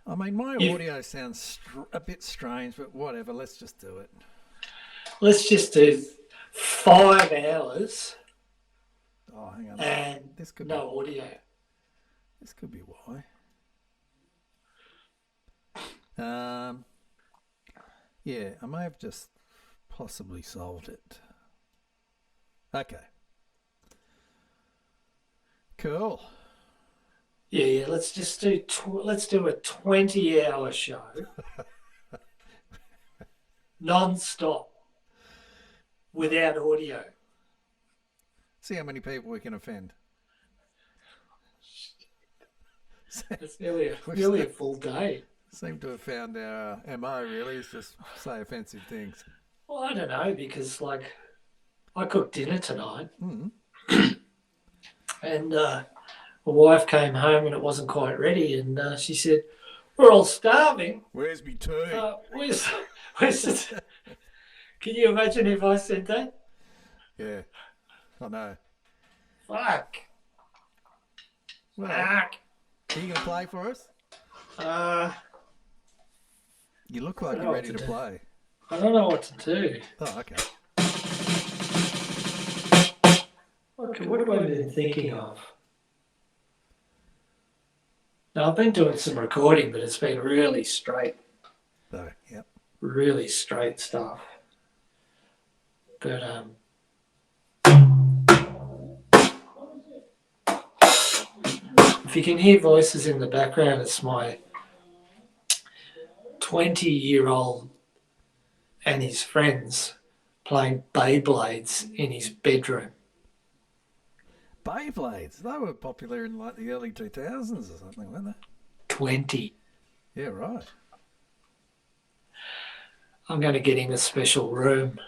I mean, my If audio sounds a bit strange, but whatever. Let's just do it. let's just do 5 hours Oh, hang on. and This could be. no audio. This could be why. Um, yeah, I may have just possibly solved it. Okay, cool. Yeah. Let's just do let's do a 20-hour show non-stop without audio. See how many people we can offend. It's nearly We've nearly a full day. seem to have found our MO really is just say offensive things. Well, I don't know because I cooked dinner tonight Mm. and my wife came home and it wasn't quite ready and she said, "We're all starving. Where's me tea? Where's it?" Can you imagine if I said that? Yeah, I know. Fuck. Well, Fuck. are you going to play for us? Uh, You look I like don't you're know what ready to to do. play. I don't know what to do. Oh, okay. Okay, what have I been thinking of? Now, I've been doing some recording, but it's been So, yep. really straight stuff. But if you can hear voices in the background, it's my 20-year-old and his friends playing Beyblades in his bedroom. Beyblades. They were popular in like the early 2000s or something, weren't 20. they? Yeah, right. I'm going to get him a special room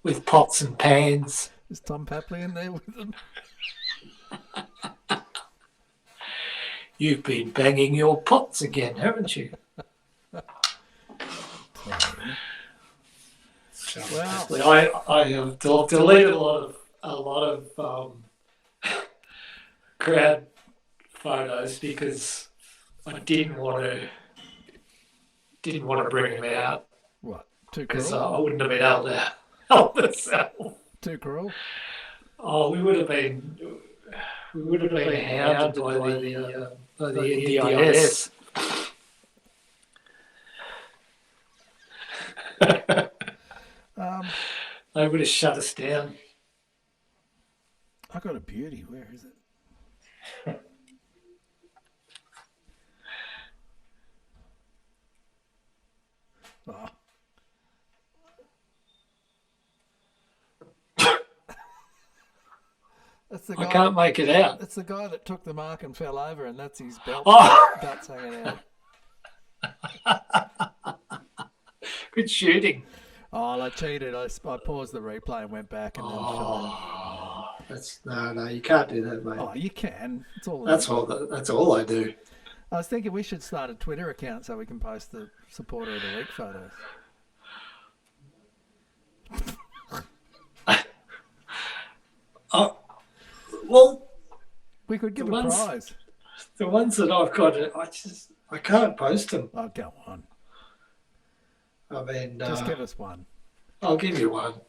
with pots and pans. Is Tom Papley in there with them? You've been banging your pots again, haven't you? Well, I have deleted a lot of crowd photos because I didn't want to bring them out what? Too because cruel? I wouldn't have been able to help myself. Too cruel? Oh, we would have been hounded by the NDIS. Um, They would have shut us down. I got a beauty. Where is it? Oh. That's the I guy. can't make it out. That's the guy that took the mark and fell over, and that's his belt Oh, guts hanging out. good shooting. Oh, I cheated. I paused the replay and went back and then shot it. Oh, no, you can't do that, mate. Oh, you can. It's all. That's all I do. I was thinking we should start a Twitter account so we can post the supporter of the week photos. Oh, well, We could give The a ones- prize. the ones that I've got, I can't post them. Oh, go on. I mean, Just give us one. I'll give you one.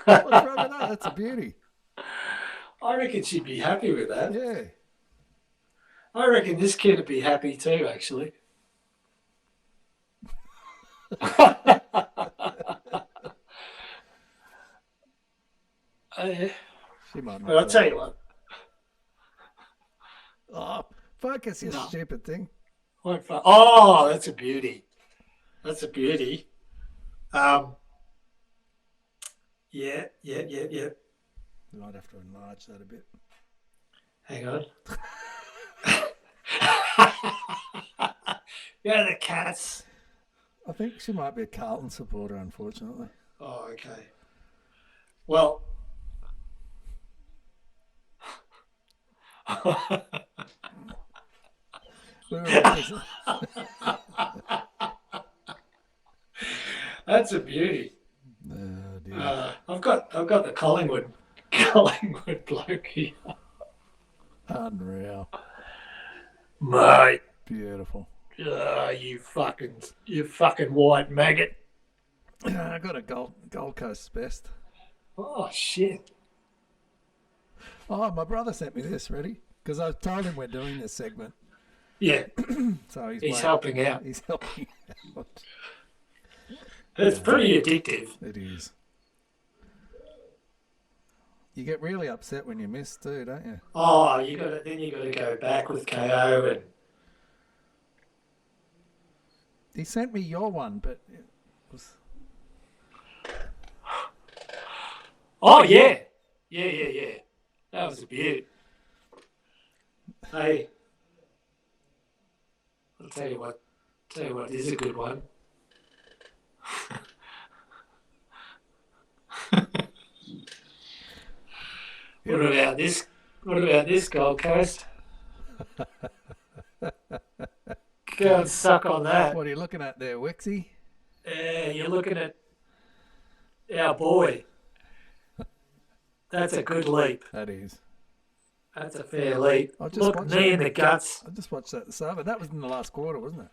What's wrong with that? That's a beauty. I reckon she'd be happy with that. Yeah. I reckon this kid would be happy too, actually. Uh, She might not. but I'll be. tell you what. Oh, focus, you No. stupid thing. Oh, that's a beauty. That's a beauty. Yeah. You might have to enlarge that a bit. Hang on. Yeah, the cats. I think she might be a Carlton supporter, unfortunately. Oh, okay. Well, We were represent- that's a beauty. Oh, dear. I've got the Collingwood Collingwood bloke here. Unreal. Mate. Beautiful. You fucking white maggot. I got a Gold Coast's best. Oh, shit. Oh, my brother sent me this, ready? Because I told him we're doing this segment. Yeah, So he's helping out. He's helping out. It's pretty addictive. It is. You get really upset when you miss too, don't you? Oh, you gotta go back with KO and He sent me your one, but it was... oh yeah. Yeah. That was a beaut. Hey, I'll tell you what, this is a good one. What about this? What about this, Gold Coast? Go and suck on that. What are you looking at there, Wixie? Yeah, you're looking at our boy. That's a good leap. That is. That's a fair leap. I just Look watched me it. in the guts. I just watched that this over. That was in the last quarter, wasn't it?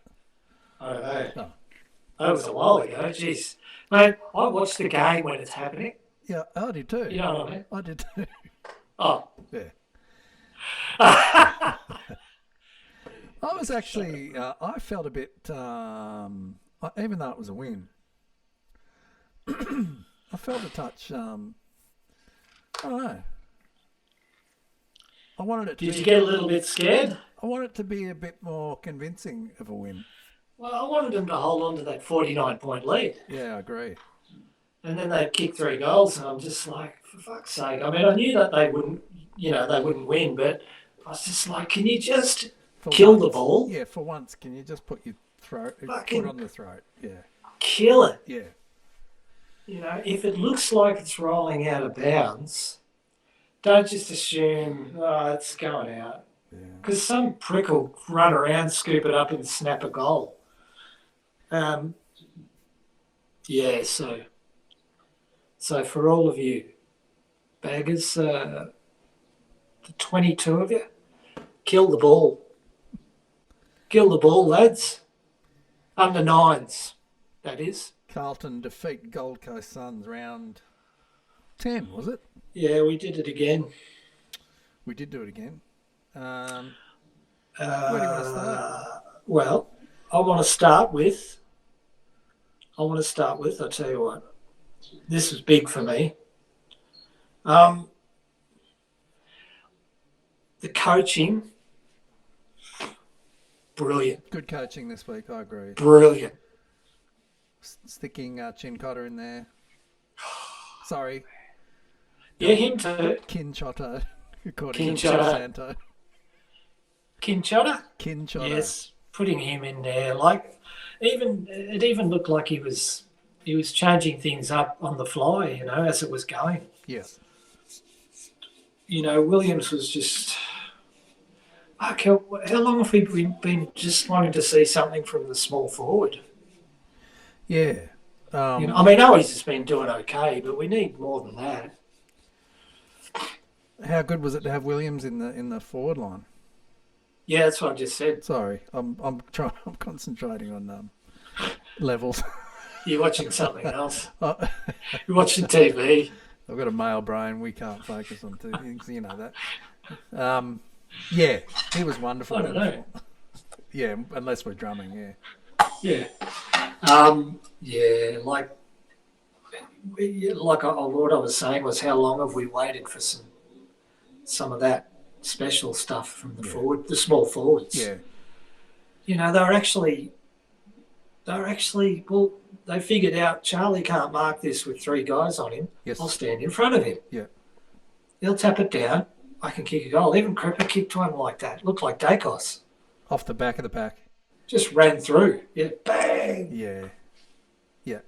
I don't know. Oh. That was a while ago. Jeez. Mate, I watch the game when it's happening. Yeah, I did too. You know what I mean? I did too. Oh. Yeah. I was actually, I felt a bit, even though it was a win, I felt a touch, I don't know. I wanted it to Did you get a little bit scared? I want it to be a bit more convincing of a win. Well, I wanted them to hold on to that 49-point lead. Yeah, I agree. And then they'd kick 3 goals, and I'm just like, for fuck's sake. I mean, I knew that they wouldn't win, but I was just like, can you just kill the ball? Yeah, for once, can you just put your throat, Fucking put on the throat? Yeah. Kill it. Yeah. You know, if it looks like it's rolling out of bounds, don't just assume, oh, it's going out. Yeah. Because some prick will run around, scoop it up, and snap a goal. Yeah, so for all of you baggers, the 22 of you, kill the ball. Kill the ball, lads. Under 9s, that is. Carlton defeat Gold Coast Suns round 10, was it? Yeah, we did it again. We did do it again. Where do you want to start? Well, I want to start with, I'll tell you what, this was big for me. The coaching, brilliant. Good coaching this week, I agree. Brilliant. Sticking Chincotta in there. Sorry. Yeah, him too. Kinchotto, according to Kinchotto. Santo. Kinchotto? Kinchotto. Yes, putting him in there. Like, it even looked like he was changing things up on the fly, you know, as it was going. Yes. You know, Williams was just... Fuck, how long have we been just wanting to see something from the small forward? Yeah. You know, I mean, Owies has been doing okay, but we need more than that. How good was it to have Williams in the forward line? Yeah, that's what I just said. Sorry, I'm concentrating on levels. You're watching something else. Oh, You're watching TV. I've got a male brain. We can't focus on two things. You know that. Yeah, he was wonderful. I don't know. Yeah, unless we're drumming. Yeah. Yeah. Yeah, like what I was saying was, how long have we waited for some of that special stuff from the small forwards? Yeah. You know, they're actually well, they figured out Charlie can't mark this with 3 guys on him. Yes. I'll stand in front of him. Yeah. He'll tap it down. I can kick a goal. Even Cripper kicked one like that. Looked like Dacos. Off the back of the pack. Just ran through. Yeah, bang. Yeah. Yeah.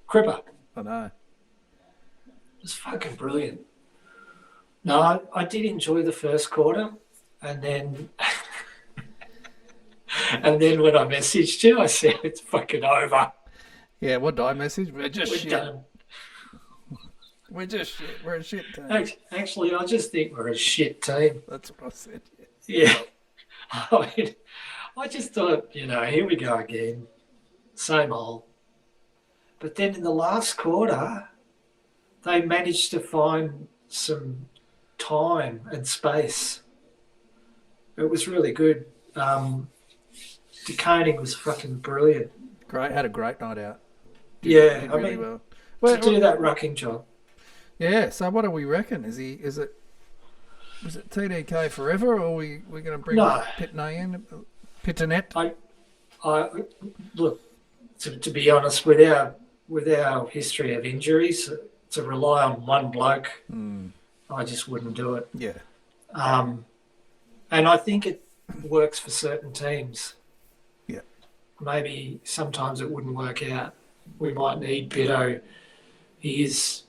Cripper. I know. It was fucking brilliant. No, I did enjoy the first quarter, and then when I messaged you, I said it's fucking over. Yeah. What did I message? We're just We're shit. done. We're just shit. We're a shit team. Actually, I just think we're a shit team. That's what I said. Yeah. I mean, I just thought, here we go again. Same old. But then in the last quarter, they managed to find some time and space. It was really good. DeConing was fucking brilliant. Great, had a great night out. Did really mean, well. To do that rucking job. Yeah. So what do we reckon? Was it TDK forever, or are we going to bring Pitney in? Pitternet? I look. To be honest, with our history of injuries, to rely on one bloke, I just wouldn't do it. Yeah. And I think it works for certain teams. Yeah. Maybe sometimes it wouldn't work out. We might need Pitto. He's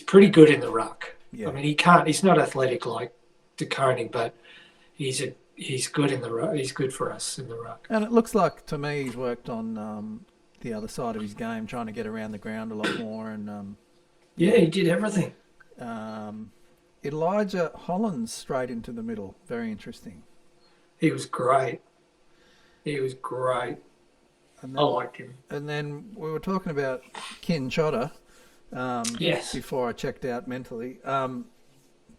pretty good in the ruck. Yeah. I mean, he's not athletic like DeConing, but he's good in the ruck. He's good for us in the ruck. And it looks like to me he's worked on the other side of his game, trying to get around the ground a lot more. And yeah, he did everything. Elijah Hollands straight into the middle. Very interesting. He was great. And then, I liked him. And then we were talking about Kin Chotter. Yes. Before I checked out mentally,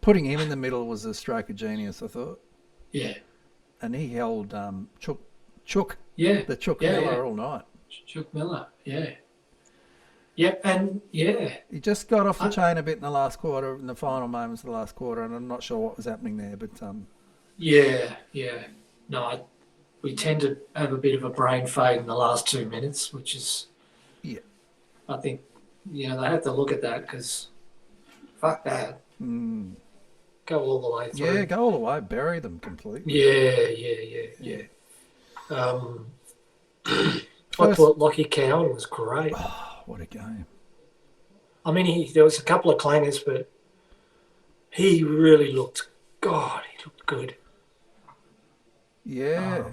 putting him in the middle was a stroke of genius, I thought. Yeah. And he held Chook. Yeah. The Chook Miller all night. Chook Miller. Yeah. Yep, and yeah. He just got off the chain a bit in the last quarter, in the final moments of the last quarter, and I'm not sure what was happening there, but Yeah. No, we tend to have a bit of a brain fade in the last 2 minutes, which is, I think, they have to look at that because, fuck that. Go all the way through. Yeah, go all the way, bury them completely. Yeah. I thought Lockie Cowan was great. Oh, what a game. I mean, there was a couple of clangers, but he really looked good. Yeah.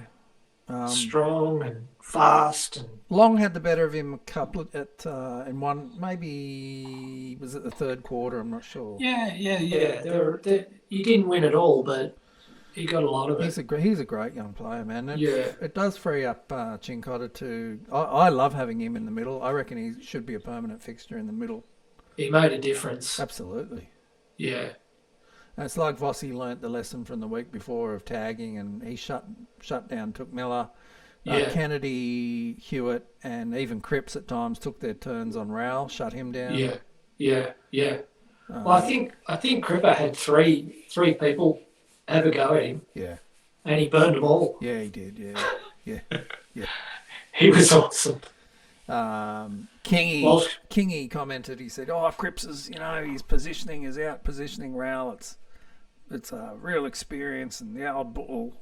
Strong and fast. And Long had the better of him a couple in one, maybe, was it the third quarter? I'm not sure. Yeah. He didn't win it all, but he got a lot of it. He's a great young player, man. Yeah. It does free up Chincotta to... I love having him in the middle. I reckon he should be a permanent fixture in the middle. He made a difference. Absolutely. Yeah. And it's like Vossi learnt the lesson from the week before of tagging, and he shut down Took Miller. Kennedy, Hewitt, and even Cripps at times took their turns on Rowell, shut him down. Yeah. Well, I think Cripper had three people have a go at him. Yeah. And he burned them all. Yeah, he did. Yeah. He was awesome. Kingy commented. He said, Cripps is, his positioning is out positioning Rowell. It's a real experience and the old bull.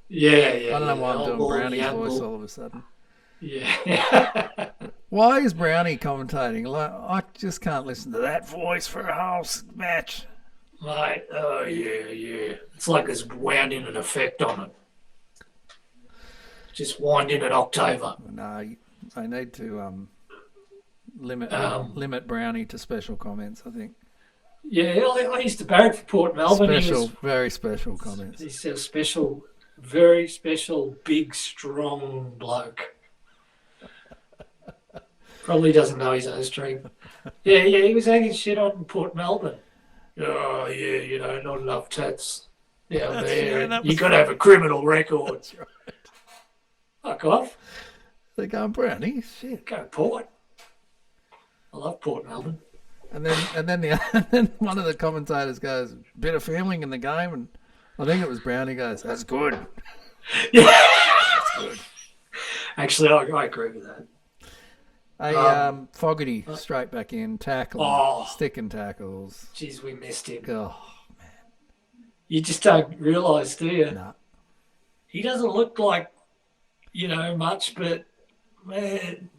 Yeah. I don't know why I'm doing Brownie's voice all of a sudden. Yeah. Why is Brownie commentating? I just can't listen to that voice for a whole match. Mate, oh yeah. It's like there's wound in an effect on it. Just wind in an octaver. No, I need to limit Brownie to special comments, I think. Yeah, I used to barrack for Port Melbourne. Very special comments. He's a special, very special, big, strong bloke. Probably doesn't know his own strength. Yeah, he was hanging shit on Port Melbourne. Oh, yeah, not enough tats down there. You got to have a criminal record. That's right. Fuck off. They're going Brownie. Shit. Go Port. I love Port Melbourne. And then one of the commentators goes, bit of feeling in the game, and I think it was Brownie goes, that's good. Yeah. That's good. Actually, I agree with that. Fogarty straight back in, tackling, sticking tackles. Jeez, we missed him. Oh, man. You just don't realise, do you? No. He doesn't look like, much, but, man,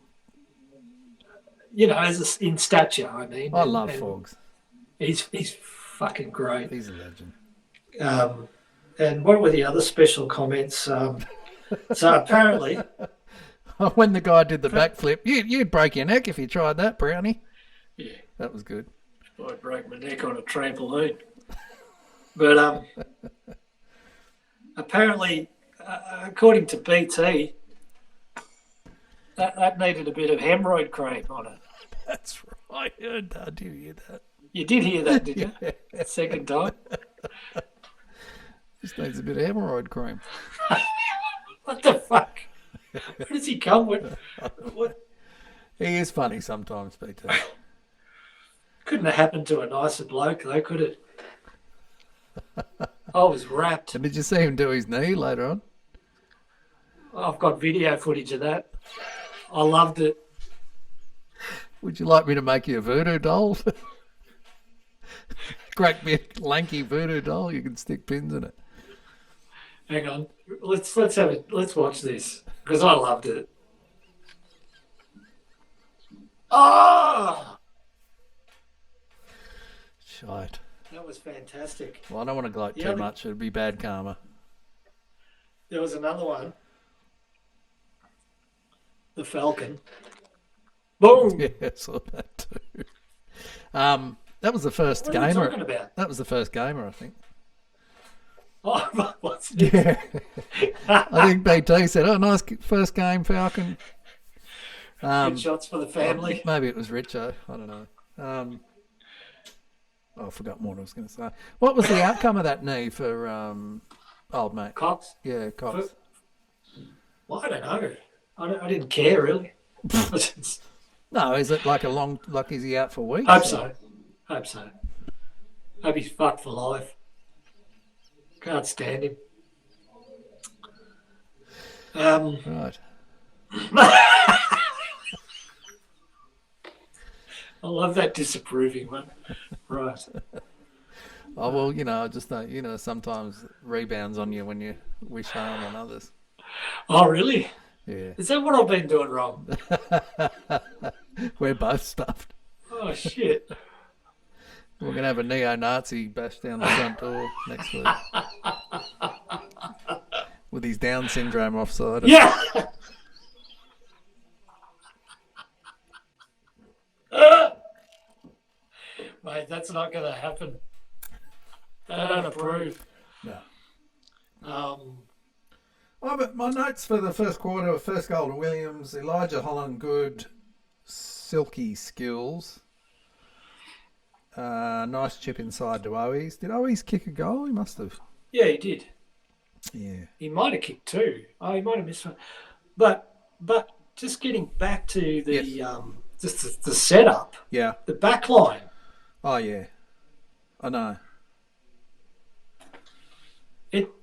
in stature, I mean. I love Fogs. He's fucking great. He's a legend. And what were the other special comments? So apparently... When the guy did the backflip, you'd break your neck if you tried that, Brownie. Yeah. That was good. I broke my neck on a trampoline. But apparently, according to BT, that needed a bit of hemorrhoid cream on it. That's right. I did hear that. You did hear that, did you? Yeah. Second time. Just needs a bit of hemorrhoid cream. What the fuck? Where does he come with? What? He is funny sometimes, BT. Couldn't have happened to a nicer bloke, though, could it? I was wrapped. And did you see him do his knee later on? I've got video footage of that. I loved it. Would you like me to make you a voodoo doll? Great big lanky voodoo doll. You can stick pins in it. Hang on. Let's have it. Let's watch this because I loved it. Oh, Shite. that was fantastic. Well, I don't want to gloat Yeah, too much. It'd be bad karma. There was another one. The Falcon. Boom. Yeah, I saw that too. That was the first What are you gamer. talking about? That was the first gamer, I think. Oh, what's this? Yeah. I think BT said, "Oh, nice first game, Falcon." Good shots for the family. Maybe it was Richo. I don't know. I forgot what I was going to say. What was the outcome of that knee for old mate? Cox. Yeah, Cox. Well, I don't know. I didn't care really. No, is it like is he out for weeks? Hope so. Hope so. Hope he's fucked for life. Can't stand him. Right. I love that disapproving one. Right. Oh, well, I just know, sometimes rebounds on you when you wish harm on others. Oh, really? Yeah. Is that what I've been doing wrong? We're both stuffed. Oh, shit. We're going to have a neo-Nazi bash down the front door next week. With his Down syndrome offside. Yeah. Mate, that's not going to happen. They don't approve. No. But my notes for the first quarter: first goal to Williams, Elijah Holland, good, silky skills. Nice chip inside to Owies. Did Owies kick a goal? He must have. Yeah, he did. Yeah. He might have kicked two. Oh, he might have missed one. But just getting back to the just the setup. Yeah. The back line. Oh yeah. I know.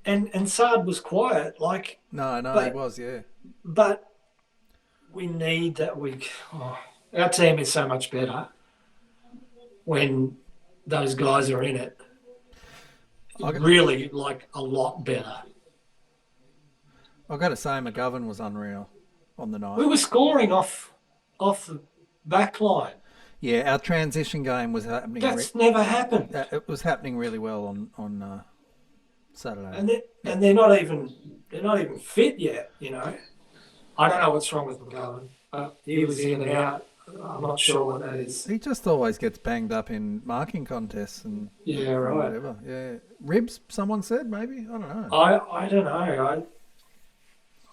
And Saad was quiet, like No, he was, yeah. But we need that our team is so much better when those guys are in it. Really, like a lot better. I've got to say, McGovern was unreal on the night. We were scoring off the back line. Yeah, our transition game was happening. That's never happened. It was happening really well on Saturday. And they're not even fit yet. I don't know what's wrong with McGovern. He was in and out. I'm not sure what that is. He just always gets banged up in marking contests and whatever. Yeah, ribs. Someone said maybe. I don't know. I don't know.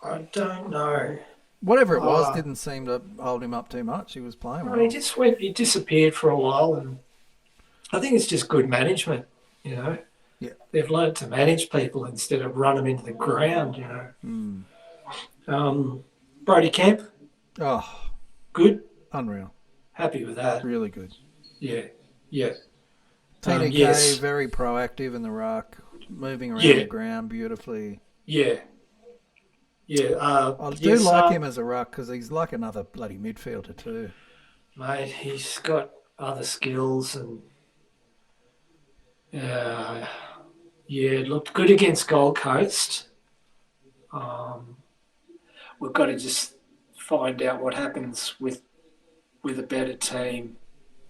I don't know. Whatever it was, didn't seem to hold him up too much. He was playing well. He disappeared for a while, and I think it's just good management. Yeah. They've learned to manage people instead of run them into the ground. Brody Kemp. Oh, good. Unreal. Happy with that. Really good. Yeah. TDK, yes. very proactive in the ruck, moving around the ground beautifully. Yeah. I do like him as a ruck because he's like another bloody midfielder too. Mate, he's got other skills and it looked good against Gold Coast. We've got to just find out what happens with a better team,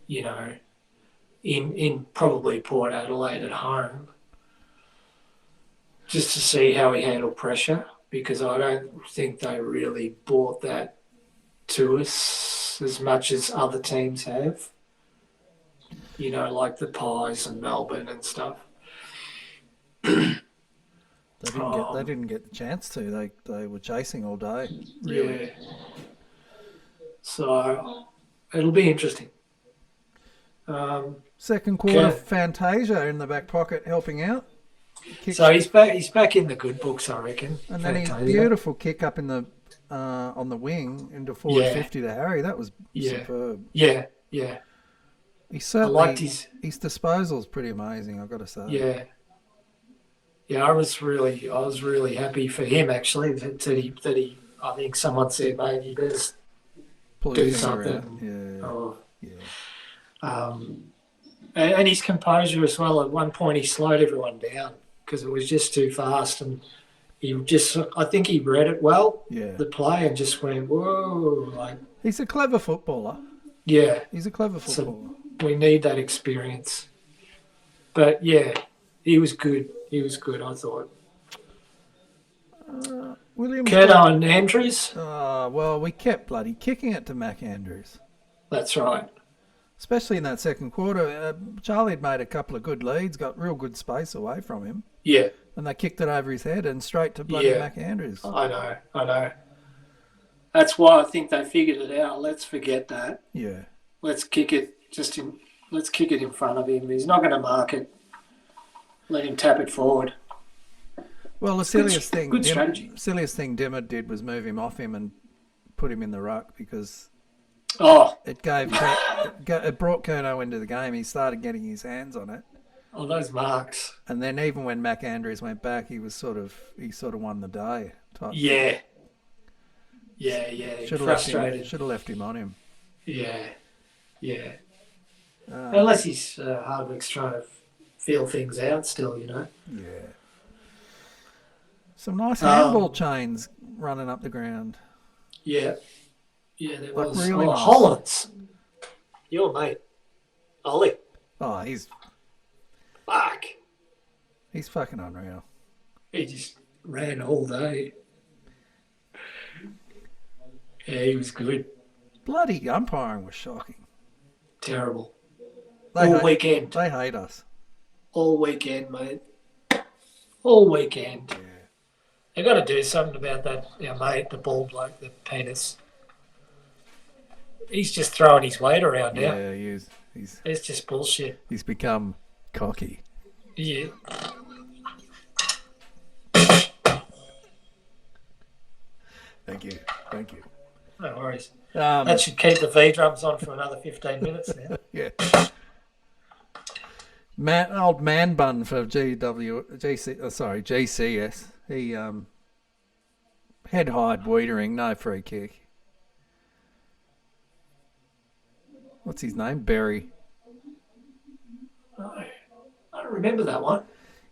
in probably Port Adelaide at home, just to see how we handle pressure, because I don't think they really brought that to us as much as other teams have. like the Pies and Melbourne and stuff. They didn't get the chance to. They were chasing all day. Really. Yeah. So it'll be interesting. Second quarter, Okay. Fantasia in the back pocket helping out. So he's back. He's back in the good books, I reckon. And then his Fantasia. beautiful kick up in the on the wing into forward 50 to Harry. That was superb. Yeah. He I certainly liked his. his disposal's pretty amazing. I've got to say. Yeah. I was really happy for him actually that he. I think someone said, "Mate, you better Pull do your finger out. something." Yeah. Oh, Yeah. and his composure as well. At one point, he slowed everyone down because it was just too fast, and I think he read it well, Yeah. the play, and just went, whoa, like, He's a clever footballer. yeah. He's a clever footballer. So we need that experience. But yeah, he was good. I thought. Williams. Curto and Andrews. Well, we kept bloody kicking it to Mac Andrews. That's right. Especially in that second quarter. Charlie had made a couple of good leads, got real good space away from him. Yeah. And they kicked it over his head and straight to bloody Mac Andrews. I know. That's why I think they figured it out. Let's forget that. Yeah. Let's kick it in front of him. He's not going to mark it. Let him tap it forward. Well, the silliest thing strategy. Dimmer did was move him off him and put him in the ruck because it brought Curnow into the game. He started getting his hands on it. Oh, those marks. And then even when Mac Andrews went back, he sort of won the day. Yeah. Frustrated. Should have left him on him. Yeah. Unless he's Hardwick's trying to feel things out still, Yeah. Some nice handball chains running up the ground. Yeah, there was. Really nice. Hollins. Your mate. Ollie. Oh, he's fucking unreal. He just ran all day. Yeah, he was good. Bloody umpiring was shocking. Terrible. All weekend. They hate us. All weekend, mate. All weekend. Yeah. They got to do something about that, mate, the bald bloke, the penis. He's just throwing his weight around now. Yeah, he is. It's just bullshit. He's become cocky. Yeah. Thank you. No worries. That should keep the V drums on for another 15 minutes now. Yeah. Old man bun for GCS. He head high Wiedering, no free kick. What's his name? Berry. No, I don't remember that one.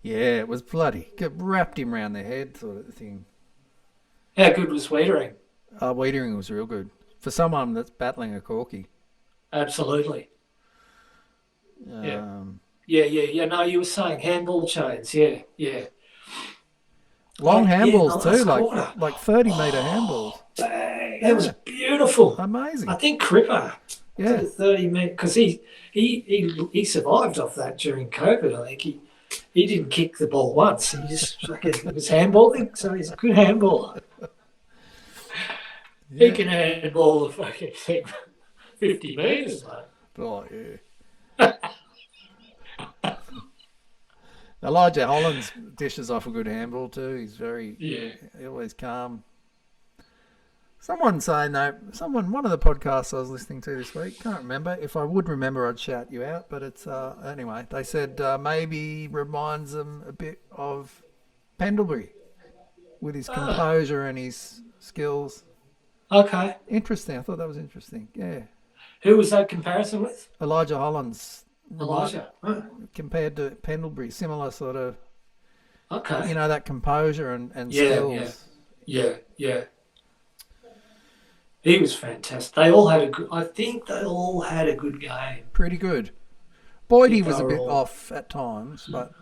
Yeah, it was bloody. Wrapped him round the head, sort of thing. How good was Wiedering? Wiedering was real good for someone that's battling a corky. Absolutely. Yeah. No, you were saying handball chains. Yeah. Long handballs too, like 30-metre handballs. Bang! That was beautiful. Amazing. I think Cripper Yeah. 30 minutes because he survived off that during COVID. I think he didn't kick the ball once. He just it was handballing, so he's a good handballer. Yeah. He can handball the fucking thing 50 metres, mate. Oh, yeah. Elijah Hollands dishes off a good handball too. He's very, always calm. Someone saying though, one of the podcasts I was listening to this week, can't remember. If I would remember, I'd shout you out. But it's anyway. They said maybe reminds them a bit of Pendlebury with his composure and his skills. Okay. Interesting. I thought that was interesting. Yeah. Who was that comparison with? Elijah Hollands. Elijah. Compared to Pendlebury, similar sort of. Okay. That composure and skills. Yeah. He was fantastic. I think they all had a good game. Pretty good. Boydie was a bit off at times, but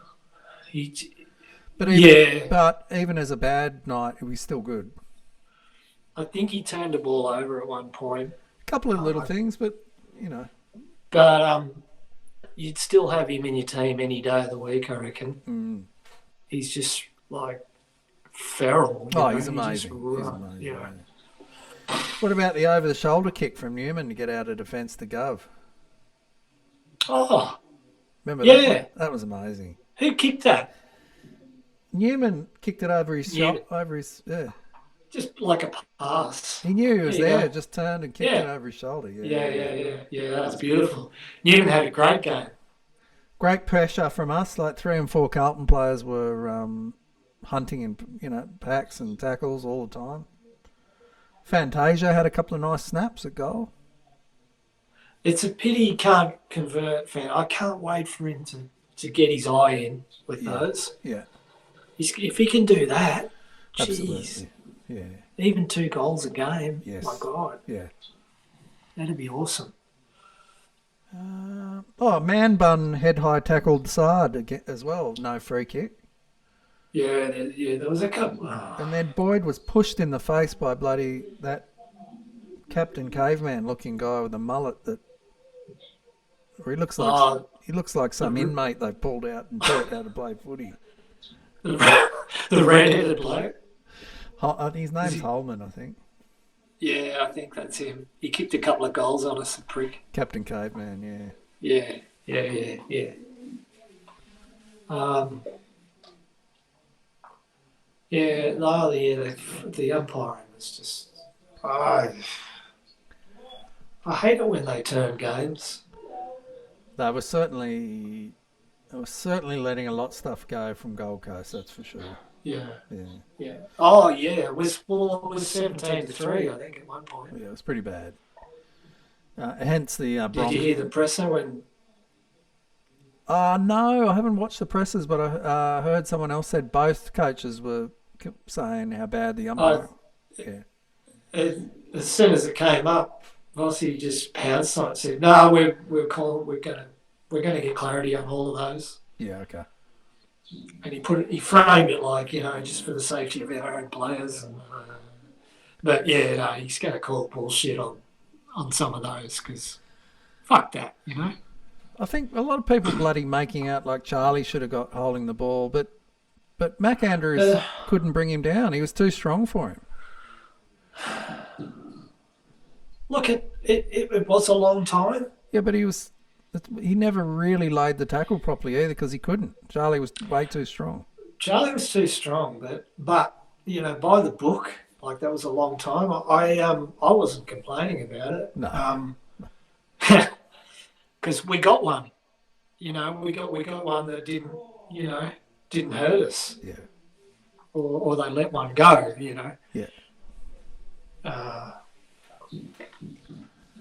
even as a bad night, he was still good. I think he turned the ball over at one point. A couple of little things, but But you'd still have him in your team any day of the week, I reckon. Mm. He's just like feral. He's amazing. He's amazing. Yeah. What about the over-the-shoulder kick from Newman to get out of defence to Gov? Oh, remember yeah. that one? That was amazing. Who kicked that? Newman kicked it over his shoulder. Yeah. Just like a pass. He knew he was there, just turned and kicked it over his shoulder. Yeah, that was beautiful. Newman had a great game. Great pressure from us. Like 3 and 4 Carlton players were hunting in packs and tackles all the time. Fantasia had a couple of nice snaps at goal. It's a pity he can't convert. I can't wait for him to get his eye in with those. Yeah. If he can do that, Absolutely. Geez. Yeah. Even 2 goals a game. Yes. My God. Yeah. That'd be awesome. Man bun head high tackled Saad as well. No free kick. Yeah, there was a couple. Oh. And then Boyd was pushed in the face by that Captain Caveman looking guy with a mullet that he looks like some inmate they've pulled out and taught how to play footy. The red-headed bloke. His name's Holman, I think. Yeah, I think that's him. He kicked a couple of goals on us, the prick. Captain Caveman, yeah. Yeah. The umpiring was just... I hate it when they turn games. They were certainly letting a lot of stuff go from Gold Coast, that's for sure. Yeah. Oh, yeah. It was 17-3, I think, at one point. Yeah, it was pretty bad. Hence the... Did you hear the presser when... No, I haven't watched the pressers, but I heard someone else said both coaches were saying how bad the umpire... As soon as it came up, Vossi just pounced on it and said, "No, we're gonna get clarity on all of those." Yeah, okay. And he framed it like, just for the safety of our own players. But yeah, no, he's going to call bullshit on some of those because fuck that, I think a lot of people bloody making out like Charlie should have got holding the ball, but Mac Andrews couldn't bring him down. He was too strong for him. Look, it was a long time. Yeah, but he never really laid the tackle properly either because he couldn't. Charlie was way too strong. Charlie was too strong, but by the book, like that was a long time. I wasn't complaining about it. No. Because we got one. We got one that didn't hurt us. Yeah. Or they let one go. Yeah.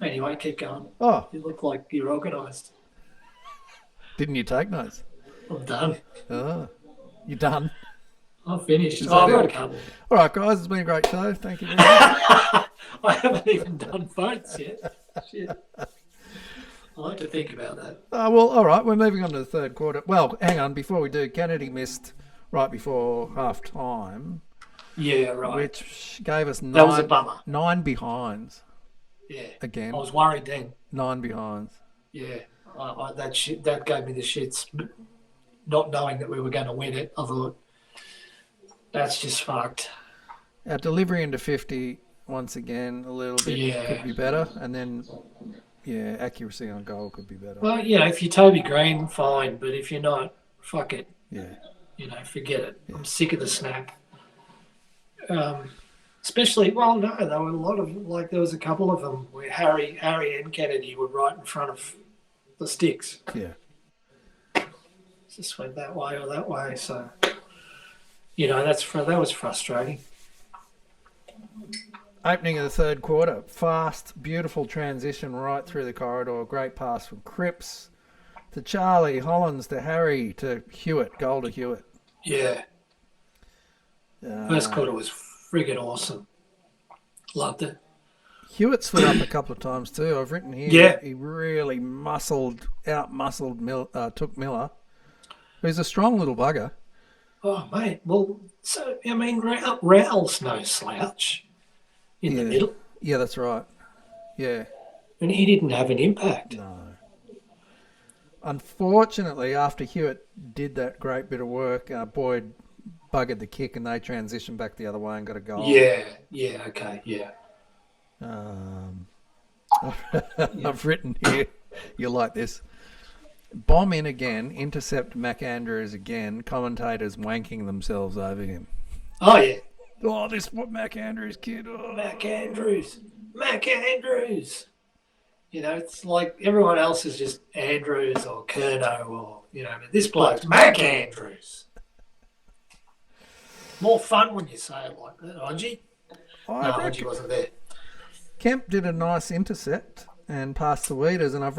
Anyway, keep going. Oh. You look like you're organised. Didn't you take notes? I'm done. Oh. You done? I'm finished. I've got a couple. All right, guys. It's been a great show. Thank you very much. I haven't even done votes yet. Shit. I like to think about that. Well, all right. We're moving on to the third quarter. Well, hang on. Before we do, Kennedy missed right before half-time. Yeah, right. Which gave us that was a bummer. 9 behinds. Yeah. Again. I was worried then. 9 behinds. Yeah. That gave me the shits. Not knowing that we were going to win it, I thought, that's just fucked. Our delivery into 50, once again, a little bit could be better. And then, accuracy on goal could be better. Well, if you're Toby Green, fine. But if you're not, fuck it. Yeah. Forget it. Yeah. I'm sick of the snap. Especially, no, there were a lot of, there was a couple of them where Harry and Kennedy were right in front of the sticks. Yeah. Just went that way or that way. So, that was frustrating. Opening of the third quarter. Fast, beautiful transition right through the corridor. Great pass from Cripps to Charlie, Hollins to Harry to Hewitt. Goal to Hewitt. Yeah. First quarter was friggin' awesome. Loved it. Hewitt slid up a couple of times too. I've written here. Yeah. He really took Miller, who's a strong little bugger. Oh, mate. Well, so, Raoul's no slouch in the middle. Yeah, that's right. Yeah. And he didn't have an impact. No. Unfortunately, after Hewitt did that great bit of work, Boyd buggered the kick and they transitioned back the other way and got a goal. Yeah, okay, yeah. Um, Yeah. I've written here, you like this. Bomb in again, intercept McAndrews again, commentators wanking themselves over him. Oh, yeah. Oh, this what McAndrews kid. Oh. Mac Andrews. You know, it's like everyone else is just Andrews or Kerno or, you know, but this bloke's Mac Andrews. More fun when you say it like that, Odgie. No, Odgie wasn't there. Kemp did a nice intercept and passed to Weeders, and I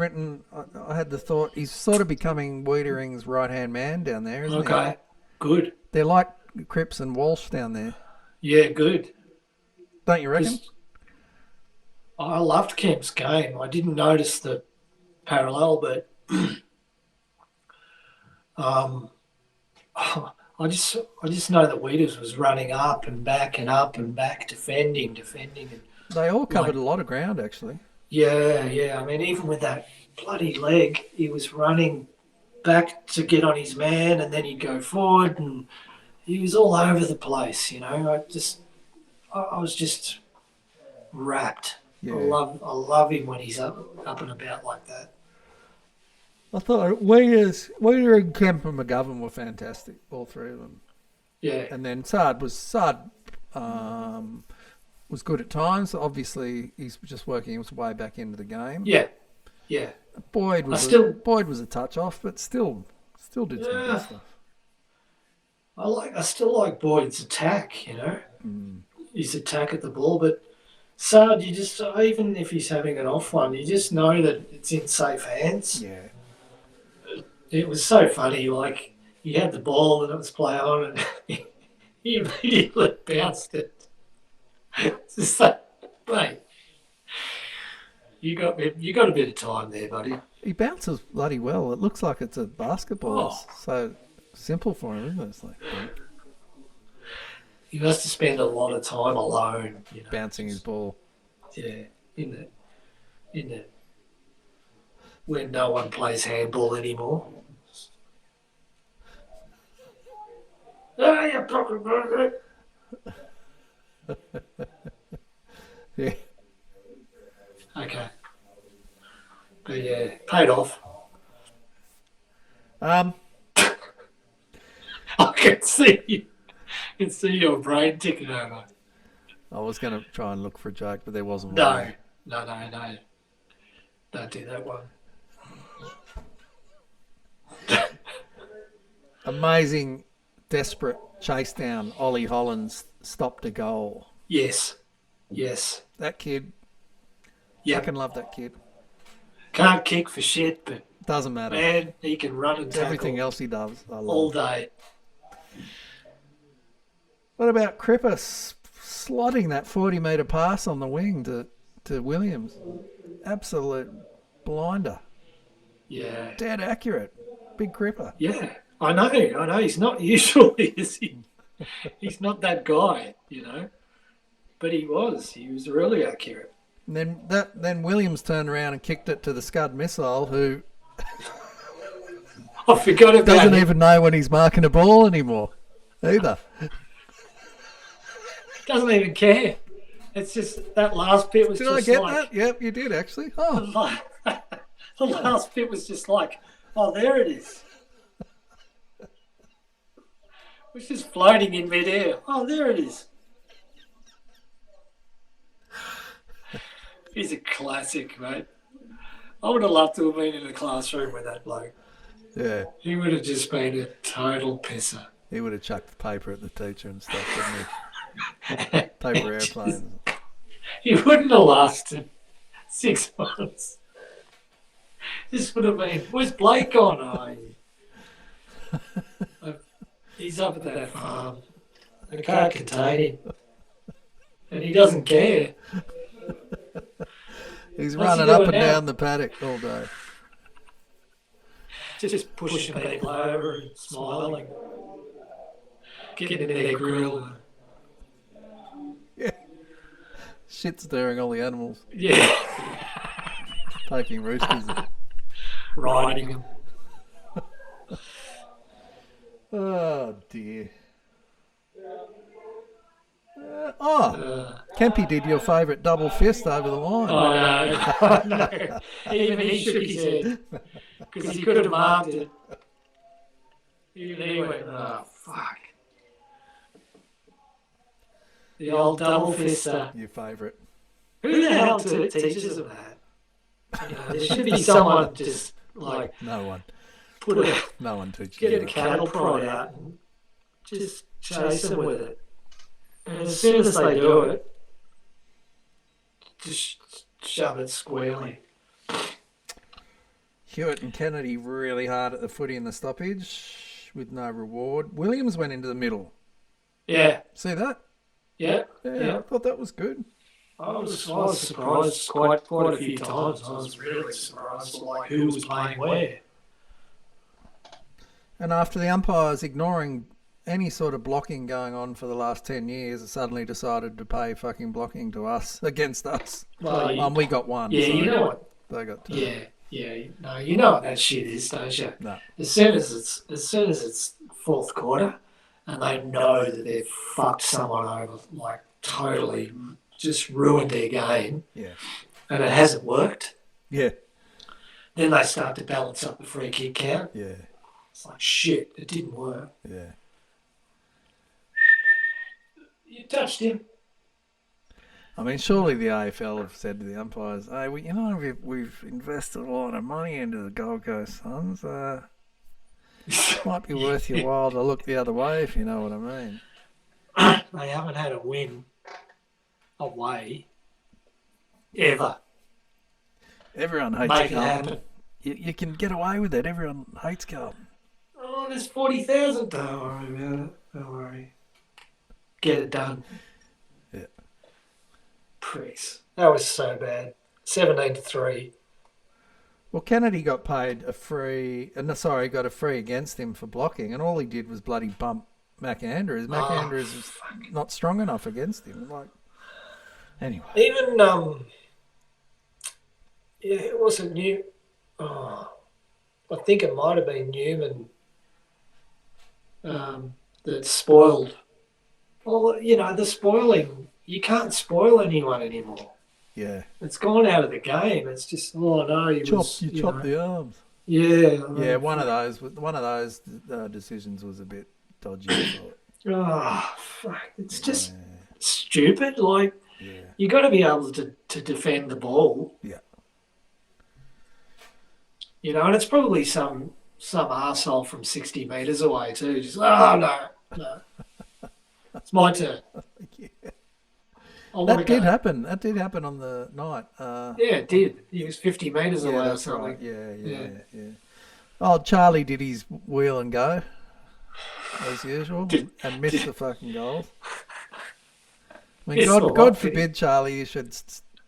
had the thought he's sort of becoming Wiedering's right-hand man down there, isn't he? Okay, good. They're like Cripps and Walsh down there. Yeah, good. Don't you reckon? I loved Kemp's game. I didn't notice the parallel, but I just know that Weeders was running up and back, defending. And they all covered a lot of ground, actually. Yeah. I mean, even with that bloody leg, he was running back to get on his man, and then he'd go forward, and he was all over the place. You know, I was just wrapped. Yeah. I love him when he's up and about like that. I thought Weeder and Kemp and McGovern were fantastic, all three of them. Yeah. And then Sard was good at times. Obviously, he's just working his way back into the game. Yeah. Boyd was a touch off, but still did some good stuff. I still like Boyd's attack. You know, his attack at the ball, but Sard, you just even if he's having an off one, you just know that it's in safe hands. Yeah. It was so funny. Like he had the ball and it was play on, and he immediately bounced it. It's just like, mate, you got a bit of time there, buddy. He bounces bloody well. It looks like it's a basketball. It's so simple for him, isn't it? It's like he must have spent a lot of time alone, you know, bouncing his ball. Yeah, in the when no one plays handball anymore. You talking about it? Yeah. Okay. But yeah, paid off. Um, I can see your brain ticking over. I was going to try and look for a joke, but there wasn't No. one. Don't do that one. Amazing, desperate chase down. Ollie Hollands stopped a goal. Yes. That kid. Yeah. I can love that kid. Can't kick for shit, but doesn't matter. Man, he can run and tackle. Everything else he does, I love. All day. What about Cripper slotting that 40-metre pass on the wing to Williams? Absolute blinder. Yeah. Dead accurate. Big Cripper. Yeah, I know. He's not usually, is he? He's not that guy, you know. But he was really accurate. And then Williams turned around and kicked it to the Scud Missile, who I forgot about doesn't even know when he's marking a ball anymore, either. Doesn't even care. It's just that last bit was Did just I get like, that? Yep, you did actually. Oh, the last bit was just like, oh, there it is. It was just floating in midair. Oh, there it is. He's a classic, mate. I would have loved to have been in the classroom with that bloke. yeah. He would have just been a total pisser. He would have chucked the paper at the teacher and stuff, wouldn't he? Paper airplanes. He wouldn't have lasted 6 months. This would have been, where's Blake on? He's up at that farm. I can't contain him. And he doesn't care. He's What's running he up doing and now? down the paddock all day. Just pushing people over and smiling. Getting in their grill. Yeah. Shit stirring all the animals. Yeah. Taking roosters. Riding them. dear. Kempy did your favourite double fist over the line. I know. Even he shook his head because he could have marked it. Even he went, oh, fuck. The old double fister. Your favourite. Who the hell teaches them that? You know, there should be someone just like No one. No one teaches get you. a cattle prod out and just chase them with it. And as soon as they do it, just shove it squarely. Hewitt and Kennedy really hard at the footy in the stoppage with no reward. Williams went into the middle. Yeah. See that? Yeah. Yeah. I thought that was good. I was surprised quite a few times. I was really surprised like who was playing where. And after the umpires ignoring any sort of blocking going on for the last 10 years, it suddenly decided to pay fucking blocking to us, against us. Well, we got one. Yeah, so you know what? They got two. Yeah. No, you know what that shit is, don't you? No. As soon as it's fourth quarter, and they know that they've fucked someone over, like totally just ruined their game. Yeah. And it hasn't worked. Yeah. Then they start to balance up the free kick count. Yeah. It's like, shit, it didn't work. Yeah. You touched him. I mean, surely the AFL have said to the umpires, hey, we've invested a lot of money into the Gold Coast Suns. Might be worth your while to look the other way, if you know what I mean. They haven't had a win away ever. Everyone hates Make it Carlton. happen. You can get away with it. Everyone hates Carlton. Oh, there's 40,000. Don't worry about it. Don't worry. Get it done. Yeah. Pricks. That was so bad. 17-3. Well, Kennedy got paid got a free against him for blocking, and all he did was bloody bump McAndrews. McAndrews was not strong enough against him. Anyway. Even it wasn't New. Oh, I think it might have been Newman that spoiled. Well, you know, the spoiling. You can't spoil anyone anymore. Yeah. It's gone out of the game. It's just, oh no, you chopped the arms. Yeah. Yeah, one of those decisions was a bit dodgy. I thought. Oh, fuck. It's just stupid. Like, yeah. You got to be able to defend the ball. Yeah. You know, and it's probably some arsehole from 60 metres away too. Just, no. It's my turn. Yeah. That did happen. That did happen on the night. Yeah, it did. He was 50 metres away or that's something. right. Yeah. Oh, Charlie did his wheel and go, as usual, and missed the fucking goal. I mean, God forbid, Charlie, you should,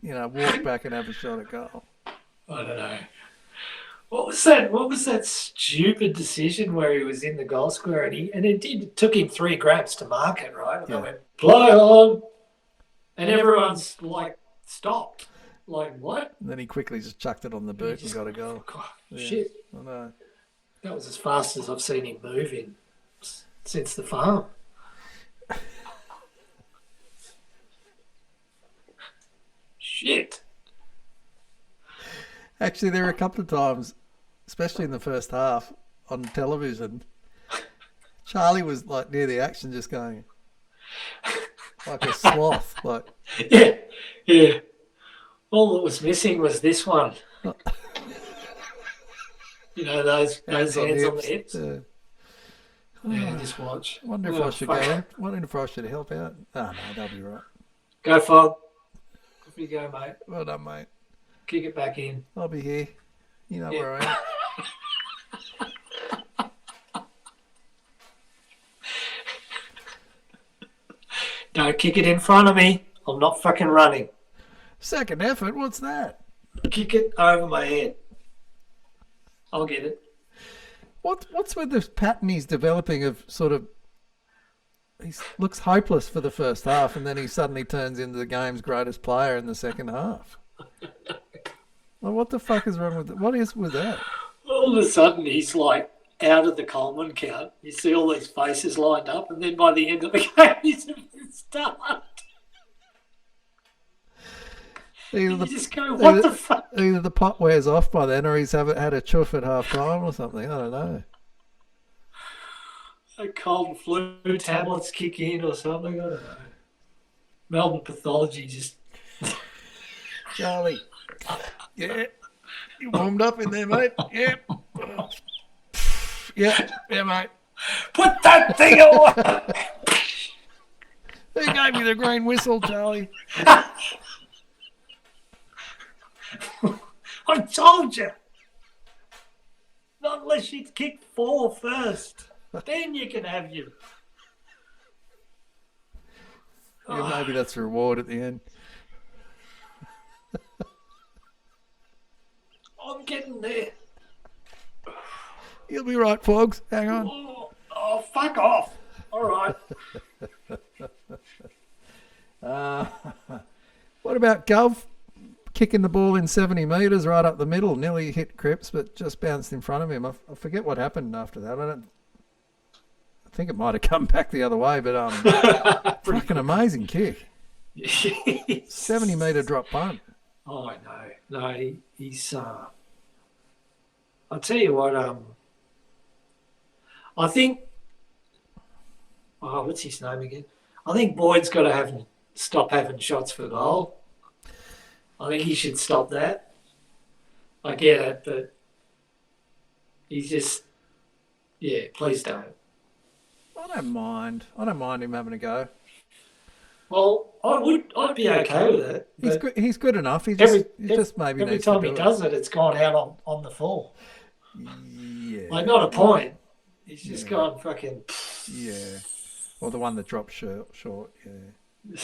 walk back and have a shot at goal. I don't know. What was that stupid decision where he was in the goal square and it took him 3 grabs to mark it, right? And Yeah. I went, play on. And everyone's like, stopped. Like, what? And then he quickly just chucked it on the boot and got a goal. God, Yeah. shit. I know. That was as fast as I've seen him move since the farm. Shit. Actually, there were a couple of times, especially in the first half, on television, Charlie was like near the action just going like a sloth. Like, Yeah. All that was missing was this one. You know, those hands on the hips. Yeah, just watch. Wonder if I should go. Wondering if I should help out. No, they'll be right. Go, Fog. Off you go, mate. Well done, mate. Kick it back in. I'll be here. You know where I am. Don't kick it in front of me. I'm not fucking running. Second effort? What's that? Kick it over my head. I'll get it. What's with this pattern he's developing of sort of... He looks hopeless for the first half and then he suddenly turns into the game's greatest player in the second half. Well, what the fuck is wrong with it? What is with that? All of a sudden, he's like out of the Coleman count, you see all these faces lined up, and then by the end of the game, he's stunned. You just go, what the fuck? Either the pot wears off by then, or he's had a chuff at half time or something. I don't know. Cold flu tablets kick in or something. I don't know. Melbourne pathology just. Charlie. Yeah. You warmed up in there, mate. Yeah. Yeah, mate. Put that thing away. Who gave you the green whistle, Charlie? I told you. Not unless you kick 4 first. Then you can have you. Yeah, maybe that's a reward at the end. I'm getting there. You'll be right, Fogs. Hang on. Oh, fuck off. All right. What about Gov? Kicking the ball in 70 metres right up the middle. Nearly hit Cripps, but just bounced in front of him. I forget what happened after that. I think it might have come back the other way, but fucking amazing kick. 70 metre drop punt. Oh, I know. No, he's. I'll tell you what. I think. Oh, what's his name again? I think Boyd's got to stop having shots for goal. I think he should stop that. I get it, but he's just. Yeah, please don't. I don't mind him having a go. Well, I'd be okay with it. He's good enough. He just maybe every needs time to he do does it, it's gone out on the full. Yeah. Like, not a point. He's just gone fucking. Yeah. Or the one that dropped short. Yeah.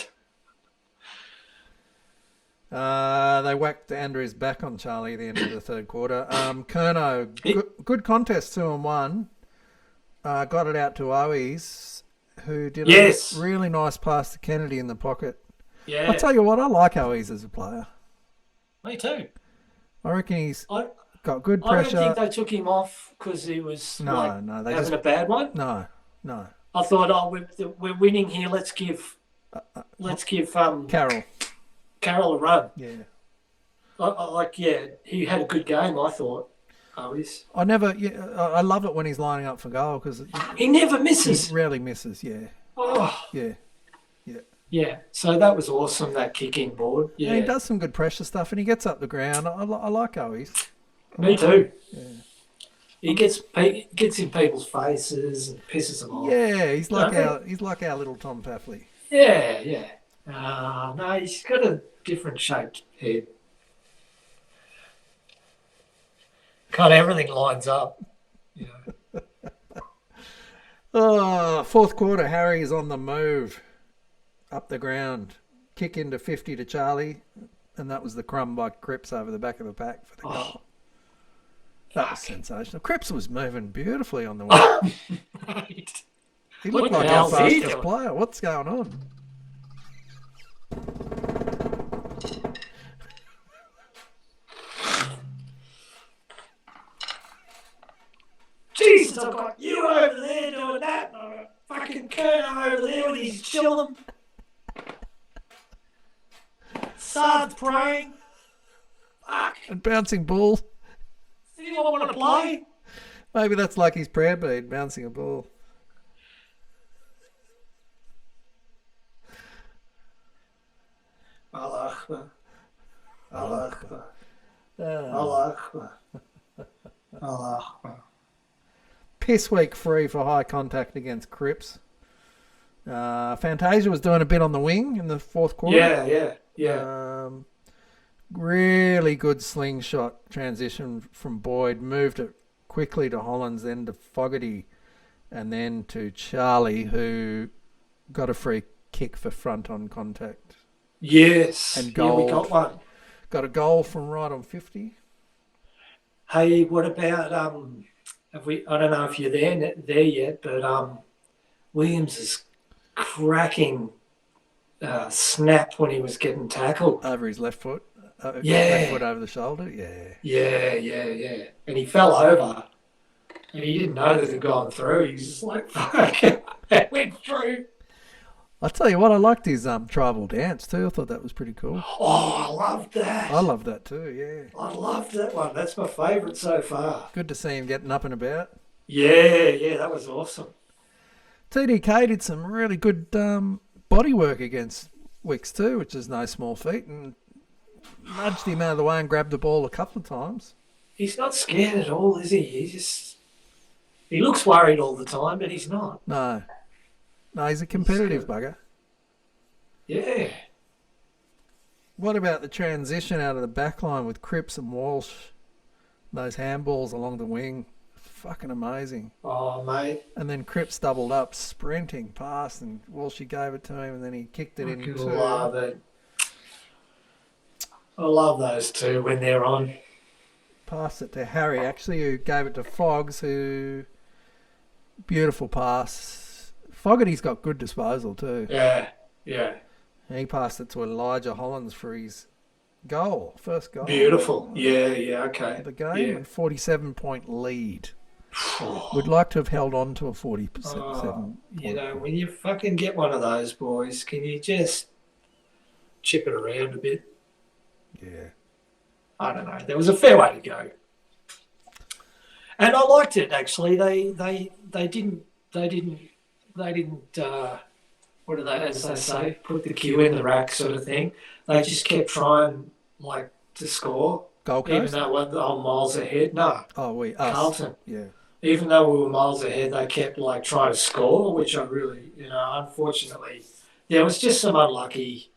They whacked Andrews back on Charlie at the end of the third quarter. Kerno, good contest, 2-1. Got it out to Owies, who did a really nice pass to Kennedy in the pocket. Yeah. I'll tell you what, I like Owies as a player. Me too. I reckon he's got good pressure. I don't think they took him off because he was they having a bad one. No. I thought, we're winning here. Let's give Carroll a run. Yeah. He had a good game, I thought. I love it when he's lining up for goal because he never misses. He rarely misses. Yeah. Oh. Yeah. Yeah. So that was awesome. That kicking board. Yeah. And he does some good pressure stuff, and he gets up the ground. I like Owies. Me too. Yeah. He gets in people's faces and pisses them off. Yeah, he's like our little Tom Paffley. Yeah. No, he's got a different shaped head. God, everything lines up. Fourth quarter, Harry is on the move. Up the ground. Kick into 50 to Charlie. And that was the crumb by Cripps over the back of the pack for the goal. That was sensational. Cripps was moving beautifully on the wing. Right. He looked like our fastest player. What's going on? Jesus, I've got you over there doing that. And I've got fucking Kerno over there with his chillum. Sard's praying. Fuck. And bouncing ball. Does anyone want to play? Maybe that's like his prayer bead, bouncing a ball. Allah Akbar. Allah Akbar. Allah Akbar. Allah Akbar. Piss week free for high contact against Cripps. Fantasia was doing a bit on the wing in the fourth quarter. Yeah. Really good slingshot transition from Boyd. Moved it quickly to Hollands, then to Fogarty, and then to Charlie, who got a free kick for front on contact. Yes. And goal. Yeah, we got one. Got a goal from right on 50. Hey, what about I don't know if you're there yet, but Williams is cracking snap when he was getting tackled over his left foot. Yeah. Left foot over the shoulder. Yeah. Yeah. And he fell over. And he didn't know that it had gone through. He was just like, fuck, it went through. I tell you what, I liked his tribal dance too. I thought that was pretty cool. Oh, I loved that. I love that too. Yeah, I loved that one. That's my favourite so far. good to see him getting up and about. Yeah, that was awesome. TDK did some really good body work against Wicks too, which is no small feat, and nudged him out of the way and grabbed the ball a couple of times. He's not scared at all, is he? He looks worried all the time, but he's not. No, he's a competitive bugger. Yeah. What about the transition out of the back line with Cripps and Walsh? Those handballs along the wing. Fucking amazing. Oh, mate. And then Cripps doubled up, sprinting past, and Walshy gave it to him, and then he kicked it in I too. love it. I love those two when they're on. Passed it to Harry, actually, who gave it to Foggs, who... Beautiful pass. Fogarty's got good disposal too. Yeah. And he passed it to Elijah Hollins for his goal, first goal. Beautiful. Yeah, okay. Of the game, and 47-point lead. Would like to have held on to a 47. You know, when you fucking get one of those, boys, can you just chip it around a bit? Yeah. I don't know. There was a fair way to go. And I liked it actually. They didn't what do they, as they say, put the cue in the rack sort of thing. They just kept trying like to score. Gold Coast? Even though we're miles ahead. No. Oh, us. Carlton. Yeah. Even though we were miles ahead, they kept like trying to score, which I really, unfortunately, there was just some unlucky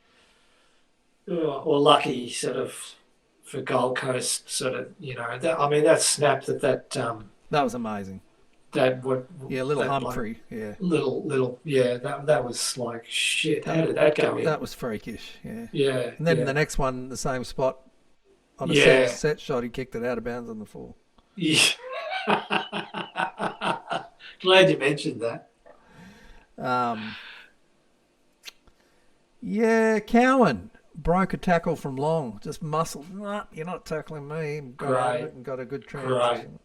or lucky sort of for Gold Coast sort of, that snap that was amazing. Little Humphrey, yeah. That was like shit. How did that go in? That was freakish, yeah. Yeah. And then the next one, the same spot on a set shot, he kicked it out of bounds on the full. Yeah. Glad you mentioned that. Cowan broke a tackle from Long, just muscled. Nah, you're not tackling me. Got out of it and got a good transition.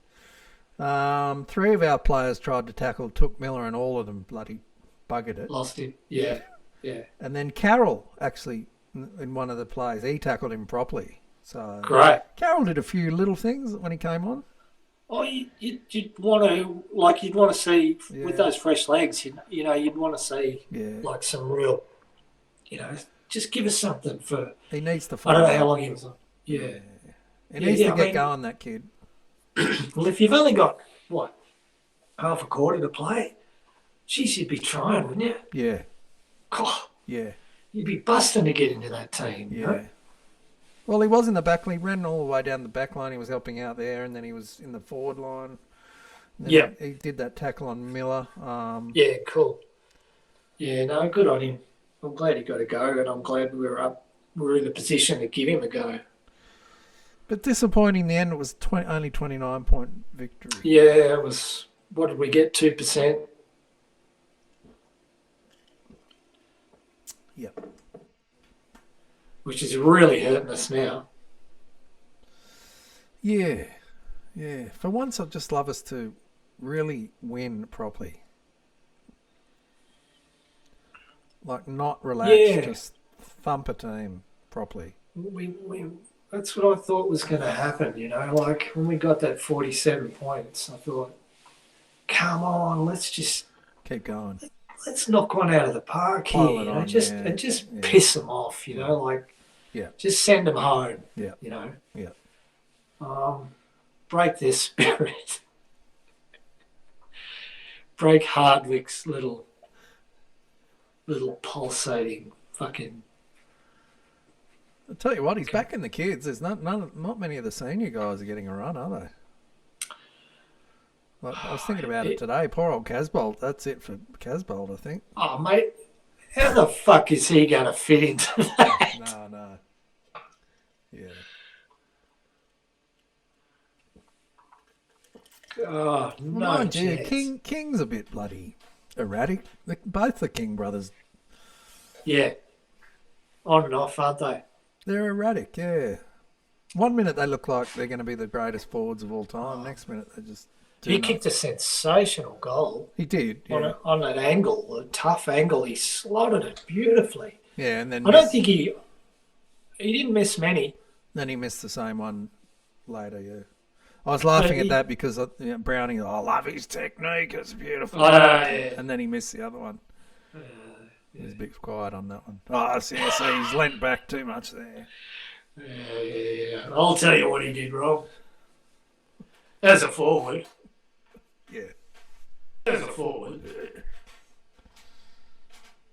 Three of our players tried to tackle Took Miller, and all of them bloody buggered it. Lost him. Yeah. And then Carroll, actually, in one of the plays, he tackled him properly. So great. Carroll did a few little things when he came on. Oh, you'd want to see with those fresh legs. You'd want to see like some real, just give us something for. He needs to. I don't know how long he was on. Yeah. He needs to get going, that kid. Well, if you've only got half a quarter to play, geez, you'd be trying, wouldn't you? Yeah. God, yeah. You'd be busting to get into that team. Yeah. You know? Well, he was in the back line. He ran all the way down the back line. He was helping out there, and then he was in the forward line. Yeah. He did that tackle on Miller. Yeah, cool. Yeah, no, good on him. I'm glad he got a go, and I'm glad we're in a position to give him a go. But disappointing in the end, it was only 29-point victory. Yeah, it was, what did we get, 2%? Yep. Which is really hurting us now. Yeah. For once, I'd just love us to really win properly. Like, not relax, just thump a team properly. That's what I thought was going to happen, like when we got that 47 points, I thought, come on, let's just keep going. Let's knock one out of the park here, and just piss them off, just send them home, break their spirit, break Hardwick's little pulsating fucking. I'll tell you what, he's backing the kids. There's not many of the senior guys are getting a run, are they? Like, I was thinking about it today. Poor old Casbolt. That's it for Casbolt, I think. Oh, mate, how the fuck is he going to fit into that? No. Yeah. Oh, no chance. King's a bit bloody erratic. Both the King brothers. Yeah. On and off, aren't they? They're erratic, yeah. 1 minute they look like they're going to be the greatest forwards of all time. Next minute they're just He kicked a sensational goal. He did, yeah. On that angle, a tough angle. He slotted it beautifully. Yeah, and then I don't think he didn't miss many. Then he missed the same one later, yeah. I was laughing at that because Browning, I love his technique, it's beautiful. Yeah. And then he missed the other one. He was a bit quiet on that one. Oh, see, he's leant back too much there. Yeah. I'll tell you what he did wrong. As a forward. Yeah. As a forward.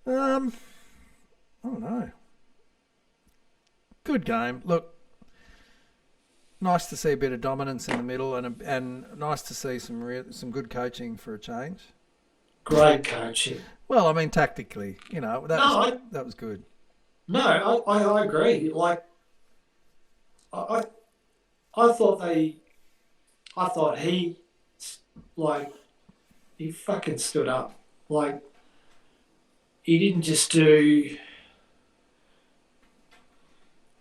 I don't know. Good game. Look, nice to see a bit of dominance in the middle, and nice to see some good coaching for a change. Great coaching. Well, I mean, tactically, that was good. No, I agree. Like, I thought he fucking stood up. Like, he didn't just do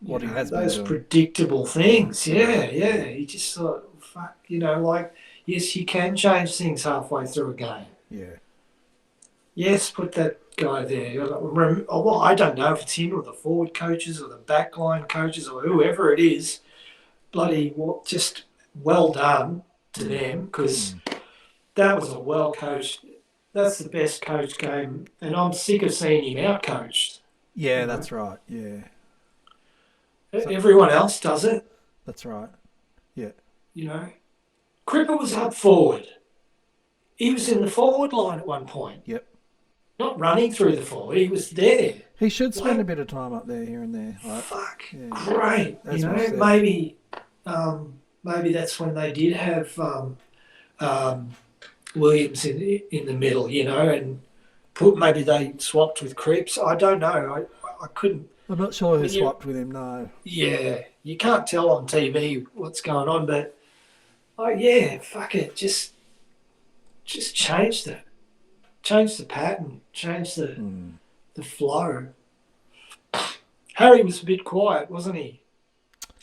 what he has been those doing. Predictable things. Yeah. He just thought, fuck, yes, you can change things halfway through a game. Yeah. Yes, put that guy there. Well, I don't know if it's him or the forward coaches or the backline coaches or whoever it is. Bloody, just well done to them, because that was a well coached. That's the best coached game, and I'm sick of seeing him out coached. Yeah, that's right. Yeah. Everyone else does it. That's right. Yeah. Cripper was up forward. He was in the forward line at one point. Yep. Not running through the forward. He was there. He should spend a bit of time up there, here and there. Right? Fuck. Yeah. Great. Maybe that's when they did have Williams in the middle, and maybe they swapped with Cripps. I don't know. I couldn't. I'm not sure who swapped with him, no. Yeah, you can't tell on TV what's going on, but fuck it, just change the pattern, change the flow. Harry was a bit quiet, wasn't he?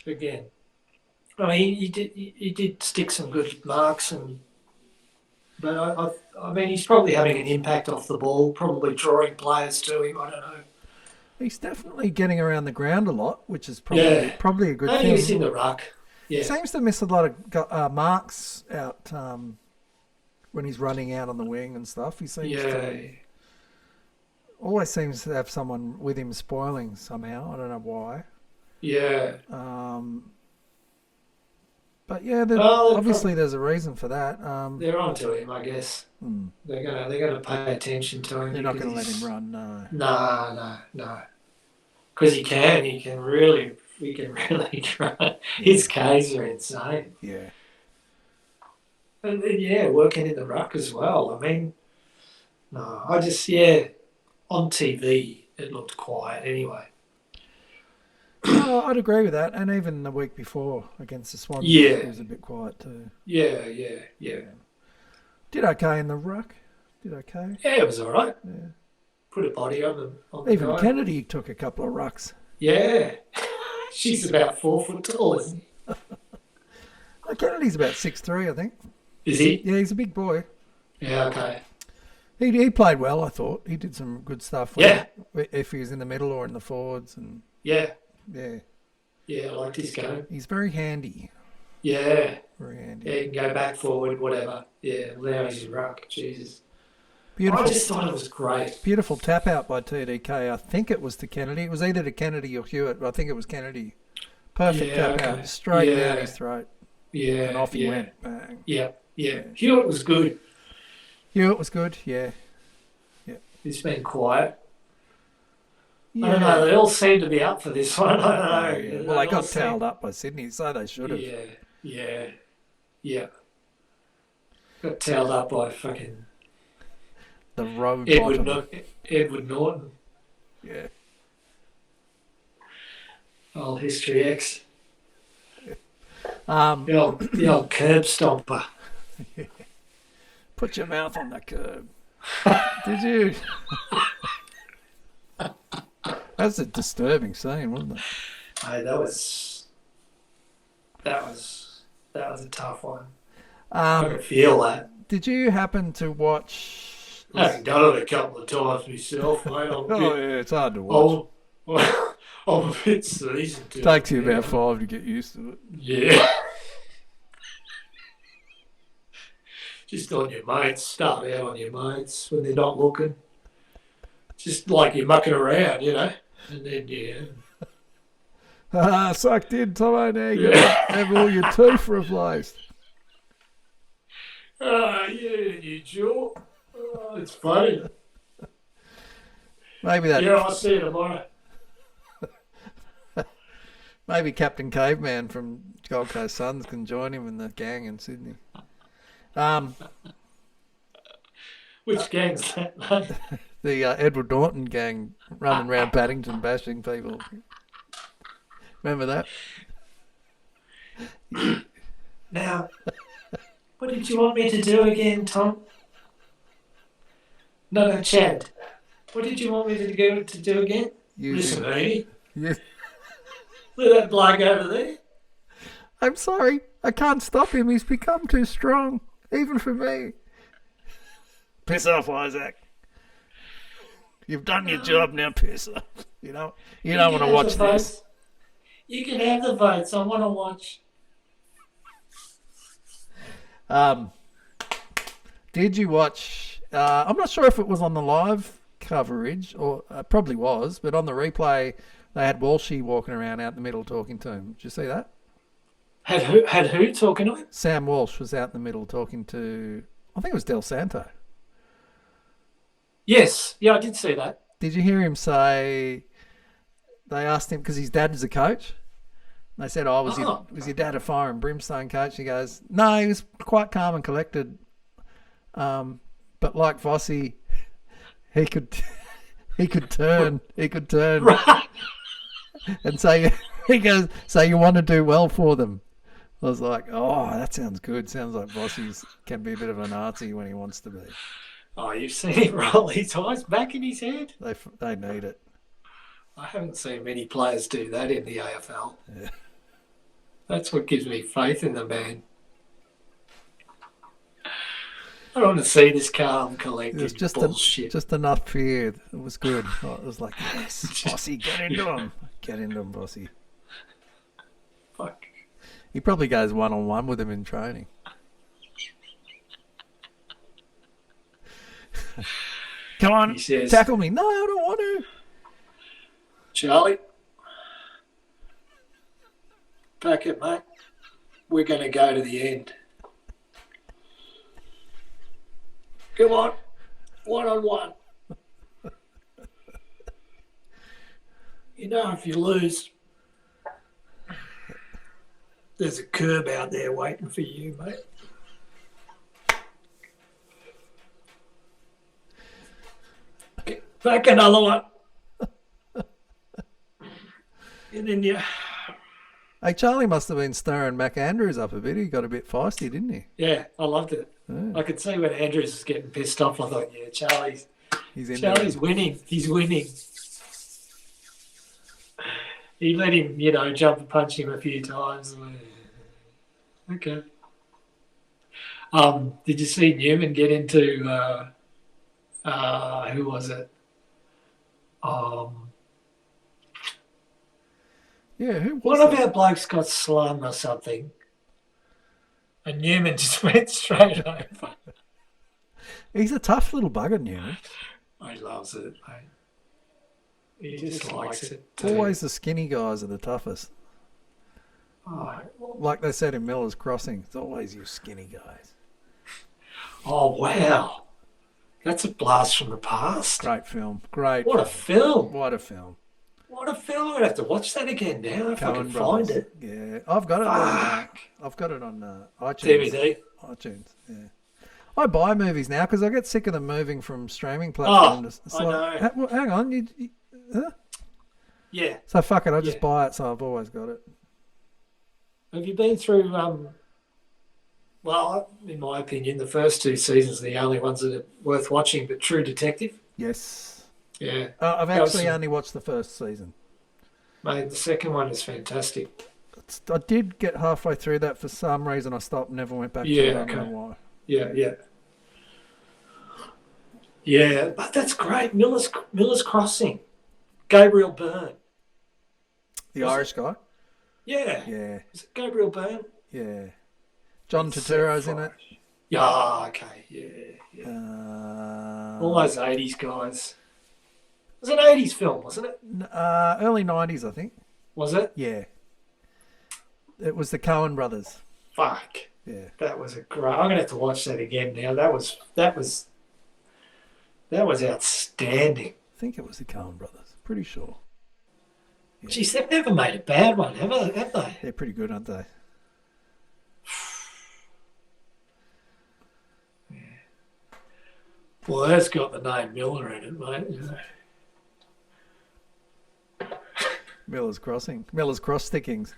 Again, I mean, he did stick some good marks, but I mean, he's probably having an impact off the ball, probably drawing players to him. I don't know. He's definitely getting around the ground a lot, which is probably a good thing. He's in the ruck. Yeah. He seems to miss a lot of marks out when he's running out on the wing and stuff. He seems to always seems to have someone with him spoiling somehow. I don't know why. Yeah. But yeah, obviously there's a reason for that. They're onto him, I guess. They're gonna pay attention to him. They're not going to let him run. No. No. Because he can really try. His Ks are insane. Yeah. And then, working in the ruck as well. I mean, no, I just on TV it looked quiet anyway. Oh, I'd agree with that, and even the week before against the Swans, it was a bit quiet too. Yeah. Did okay in the ruck. Did okay. Yeah, it was all right. Yeah. Put a body on the Even guy. Kennedy took a couple of rucks. Yeah, she's about 4 foot tall, isn't he? Kennedy's about 6'3", I think. Is he? Yeah, he's a big boy. Yeah, okay. He played well, I thought. He did some good stuff. If he was in the middle or in the forwards, and yeah, I liked his game. He's very handy. Yeah, very handy. Yeah, he can go back, forward, whatever. Yeah, now he's in ruck. Jesus. Beautiful. I just thought it was great. Beautiful tap out by TDK. I think it was to Kennedy. It was either to Kennedy or Hewitt, but I think it was Kennedy. Perfect tap out, straight down his throat. Yeah, and off he went. Bang. Yeah. Hewitt was good. Hewitt was good. Yeah. He's been quiet. Yeah. I don't know. They all seem to be up for this one. I don't know. Yeah. Well, they got towed up by Sydney, so they should have. Yeah. Got towed up by fucking the road Edward Norton. Yeah. Old History X. The old curb stomper. Yeah. Put your mouth on the curb. Did you? That's a disturbing scene, wasn't it? Hey, that was a tough one. I can feel that. Did you happen to watch? Having done it a couple of times myself, mate. Oh yeah, it's hard to watch. I'm a bit seasoned. Takes you about 5 to get used to it. Yeah. Just on your mates. Start out on your mates when they're not looking. Just like you're mucking around, you know. And then, Sucked in, Tomo. Now you Yeah. have all your teeth replaced. Yeah, you sure? It's funny. Maybe that. Yeah, I'll see you tomorrow. Maybe Captain Caveman from Gold Coast Suns can join him in the gang in Sydney. Which gang's that, mate? The Edward Norton gang running around Paddington bashing people. Remember that? Now, what did you want me to do again, Tom? No, Chad. What did you want me to do again? Listen, Edie. You, Look at that bloke over there. I'm sorry. I can't stop him. He's become too strong, even for me. Piss off, Isaac. You've done your job now. Piss off. You don't want to watch this. You can have the votes. I want to watch. Did you watch? I'm not sure if it was on the live coverage, or probably was, but on the replay, they had Walshy walking around out in the middle talking to him. Did you see that? Had who talking to him? Sam Walsh was out in the middle talking to, I think it was Del Santo. Yes. Yeah, I did see that. Did you hear him say, they asked him, because his dad was a coach, they said, was your dad a fire and brimstone coach? He goes, no, he was quite calm and collected. But like Vossi, he could turn. Right. And say, he goes, so you want to do well for them. I was like, oh, that sounds good. Sounds like Vossi can be a bit of a Nazi when he wants to be. Oh, you've seen him roll his eyes back in his head? They need it. I haven't seen many players do that in the AFL. Yeah. That's what gives me faith in the man. I don't want to see this calm, collected It was just bullshit. just enough fear. It was good. It was like, yes, Vossi, get into him. Get into him, Vossi. Fuck. He probably goes one-on-one with him in training. Come on, He says, tackle me. No, I don't want to. Charlie, pack it, mate. We're going to go to the end. Come on, one-on-one. You know, if you lose, there's a curb out there waiting for you, mate. Back another one. And then you... Hey, Charlie must have been stirring Mac Andrews up a bit. He got a bit feisty, didn't he? Yeah, I loved it. Yeah. I could see when Andrews was getting pissed off. I thought, yeah, Charlie's He's winning. He's winning. He let him, jump and punch him a few times. Okay. Did you see Newman get into who was it? Yeah, who was One of that? our blokes got slung or something, and Newman just went straight over. He's a tough little bugger, Newman. He loves it, mate. He just likes it. Always the skinny guys are the toughest. Oh, Like they said in Miller's Crossing, it's always you skinny guys. oh, wow. That's a blast from the past. Great film. Great. What a film. What a film. What a film. I'm going to have to watch that again now if I Coen can Brothers. find it. Yeah, I've got it. Fuck. I've got it on iTunes. DVD. iTunes. Yeah. I buy movies now because I get sick of them moving from streaming platforms. I know. Well, hang on. Huh? Yeah. So fuck it. I just Yeah. buy it. So I've always got it. Have you been through, well, in my opinion, the first two seasons are the only ones that are worth watching, but True Detective? Yes. Yeah. I've That was actually some- only watched the first season. Mate, the second one is fantastic. I did get halfway through that for some reason. I stopped, never went back to it. I don't know why. Yeah. Yeah, but that's great. Miller's Crossing. Gabriel Byrne. The Irish guy? Yeah. Yeah. Is it Gabriel Byrne? Yeah. John Turturro's in it. Yeah, okay. Yeah. All those 80s guys. It was an 80s film, wasn't it? Early 90s, I think. Was it? Yeah. It was the Coen brothers. Fuck. Yeah. That was a great... I'm going to have to watch that again now. That was outstanding. I think it was the Coen brothers. Pretty sure. Yeah. Jeez, they've never made a bad one, have they? They're pretty good, aren't they? Yeah. Well, that's got the name Miller in it, mate. You know. Miller's Cross Stickings.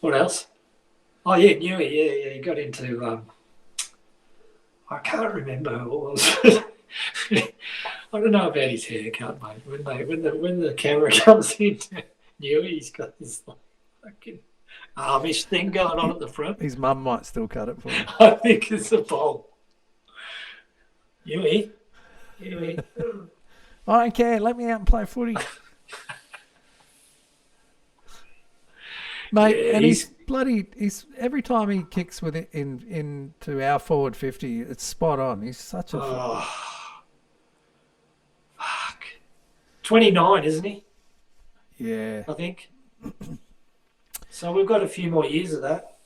What else? Oh yeah, Newey. Yeah. He got into. I can't remember who it was. I don't know about his haircut, mate. When the camera comes in, Newey, he's got this fucking Amish thing going on at the front. His mum might still cut it for him. I think it's a bowl. Newey. I don't care. Let me out and play footy. Mate, Yeah, and he's every time he kicks with it into our forward 50, it's spot on. He's such a fuck. 29, isn't he? Yeah. I think. So we've got a few more years of that.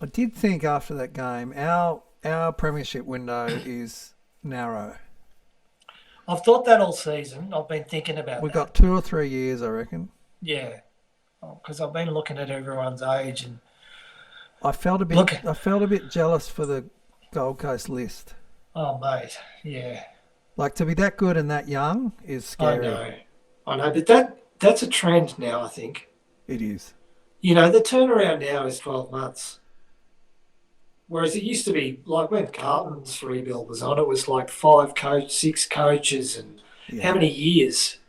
I did think after that game, our premiership window is narrow. I've thought that all season. I've been thinking about We've that. got 2 or 3 years, I reckon. Yeah. Because I've been looking at everyone's age, and I felt a bit jealous for the Gold Coast list. Oh mate, yeah. Like, to be that good and that young is scary. I know, but that's a trend now. I think it is. You know, the turnaround now is 12 months, whereas it used to be like when Carlton's rebuild was on, it was like 6 coaches, and how many years?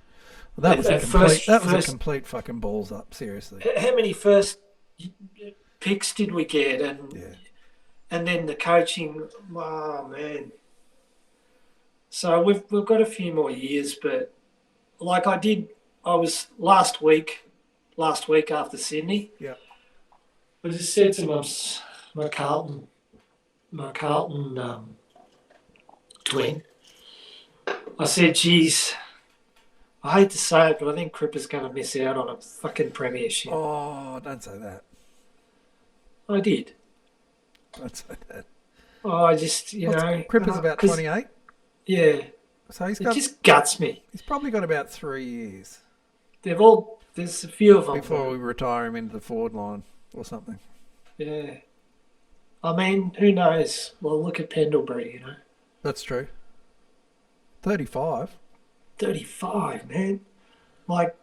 Well, that was a complete fucking balls up, seriously. How many first picks did we get? And then the coaching, oh man. So we've got a few more years, but like I was last week after Sydney. Yeah. I just said to my Carlton twin, I said, geez, I hate to say it, but I think Cripper's going to miss out on a fucking premiership. Oh, don't say that. I did. Don't say that. Oh, I just, you know. Cripper's about 28? Yeah. So it just guts me. He's probably got about 3 years. There's a few of them. Before we retire him into the forward line or something. Yeah. I mean, who knows? Well, look at Pendlebury, you know. That's true. 35. 35, man. Like,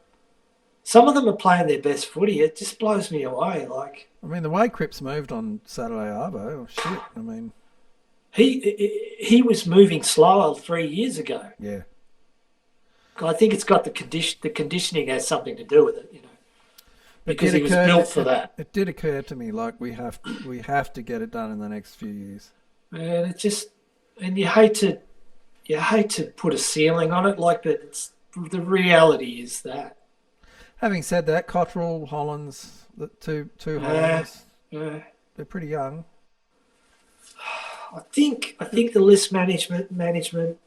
some of them are playing their best footy. It just blows me away. Like, I mean, the way Cripps moved on Saturday Arvo, shit. I mean, he was moving slower 3 years ago. Yeah. I think it's got the conditioning has something to do with it, you know, because he was built for that. It did occur to me, like, we have to get it done in the next few years. Man, it just, and you hate to put a ceiling on it, like, but the reality is that. Having said that, Cottrell, Hollands, the two Hollands, they're pretty young. I think the list management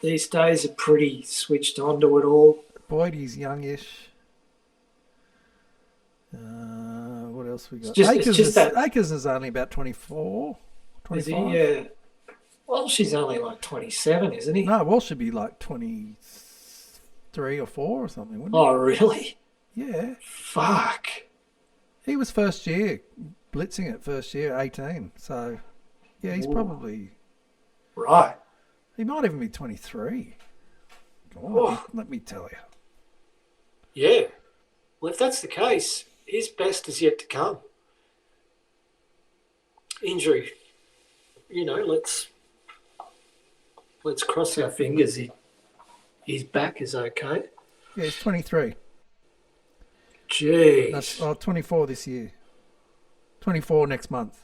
these days are pretty switched on to it all. Boydie's youngish. What else we got? Akers is only about 24, 25. Is he? Yeah. Well, she's only like 27, isn't he? No, Walsh should be like 23 or 4 or something, wouldn't he? Oh, really? Yeah. Fuck. He was first year, blitzing it first year, 18. So, yeah, he's probably... Right. He might even be 23. Let me tell you. Yeah. Well, if that's the case, his best is yet to come. injury. Let's cross our fingers. His back is okay. Yeah, he's 23. Jeez. That's 24 this year. 24 next month.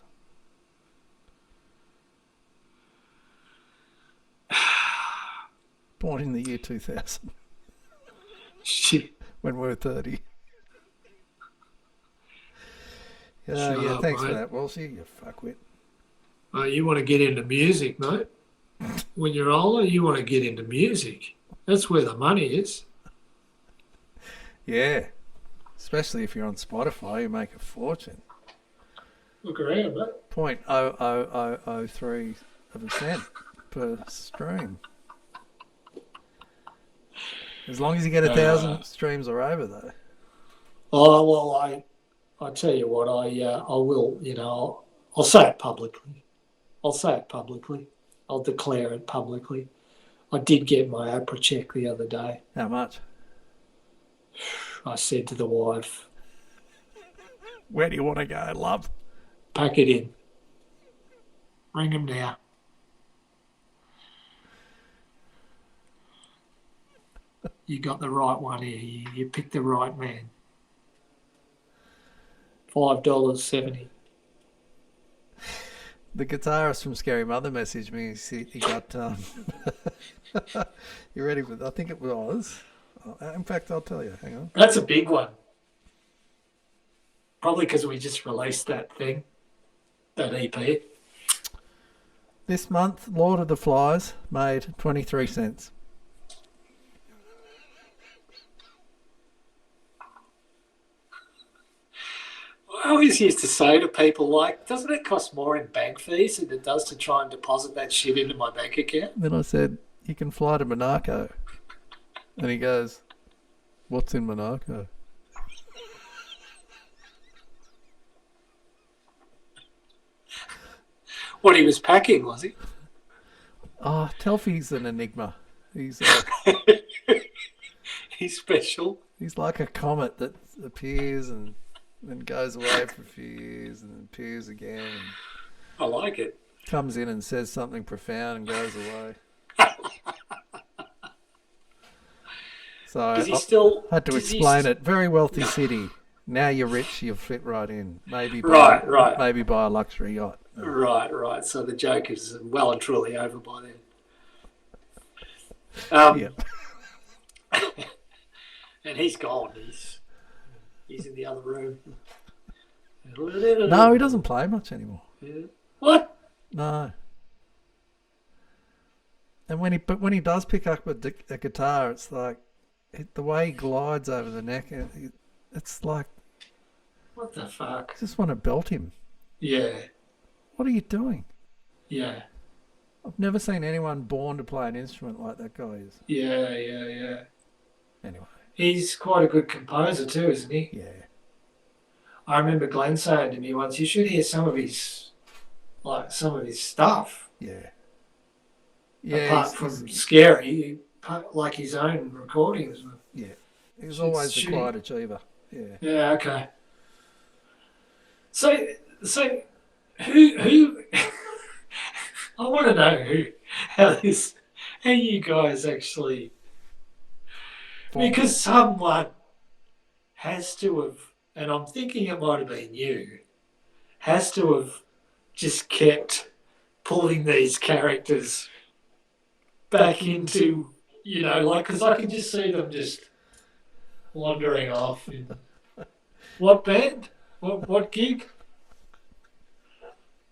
Born in the year 2000 Shit. when we were 30. Shut Yeah, up, thanks for mate. that, Walshy. You fuckwit. You want to get into music, mate. When you're older, you want to get into music. That's where the money is. Yeah. Especially if you're on Spotify, you make a fortune. Look around, mate. 0.00003 of a cent per stream. As long as you get 1,000 streams or over, though. Oh well, I tell you what, I will. I'll say it publicly. I'll declare it publicly. I did get my APRA check the other day. How much? I said to the wife, Where do you want to go, love? pack it in. Ring him now. You got the right one here. You picked the right man. $5.70. The guitarist from Scary Mother messaged me. He got. You ready for? I think it was. In fact, I'll tell you. Hang on. That's a big one. Probably because we just released that thing, that EP. This month, Lord of the Flies made 23 cents. I always used to say to people, like, doesn't it cost more in bank fees than it does to try and deposit that shit into my bank account? Then I said, "You can fly to Monaco," and he goes, "What's in Monaco?" What he was packing, was he? Oh, Telfy's an enigma. He's He's special. he's like a comet that appears and then goes away for a few years and appears again and I like it. comes in and says something profound and goes away. So Is he I still... had to does he explain st- it. Very wealthy city. Now you're rich, you'll fit right in. Maybe Right. Maybe buy a luxury yacht. Right. So the joke is well and truly over by then. Yeah. And he's gone. He's in the other room. No, he doesn't play much anymore. What? No. And when he does pick up a guitar, it's like the way he glides over the neck. It's like What the fuck? I just want to belt him. Yeah. What are you doing? Yeah. I've never seen anyone born to play an instrument like that guy is. Yeah. Anyway. He's quite a good composer too, isn't he? Yeah. I remember Glenn saying to me once, you should hear some of his stuff. Yeah. Apart from Scary, like his own recordings. Yeah. He was always a quiet achiever. Yeah. Yeah, okay. So who I want to know how you guys actually, because someone has to have, and I'm thinking it might have been you, has to have just kept pulling these characters back into, because I can just see them just wandering off. What band? What gig?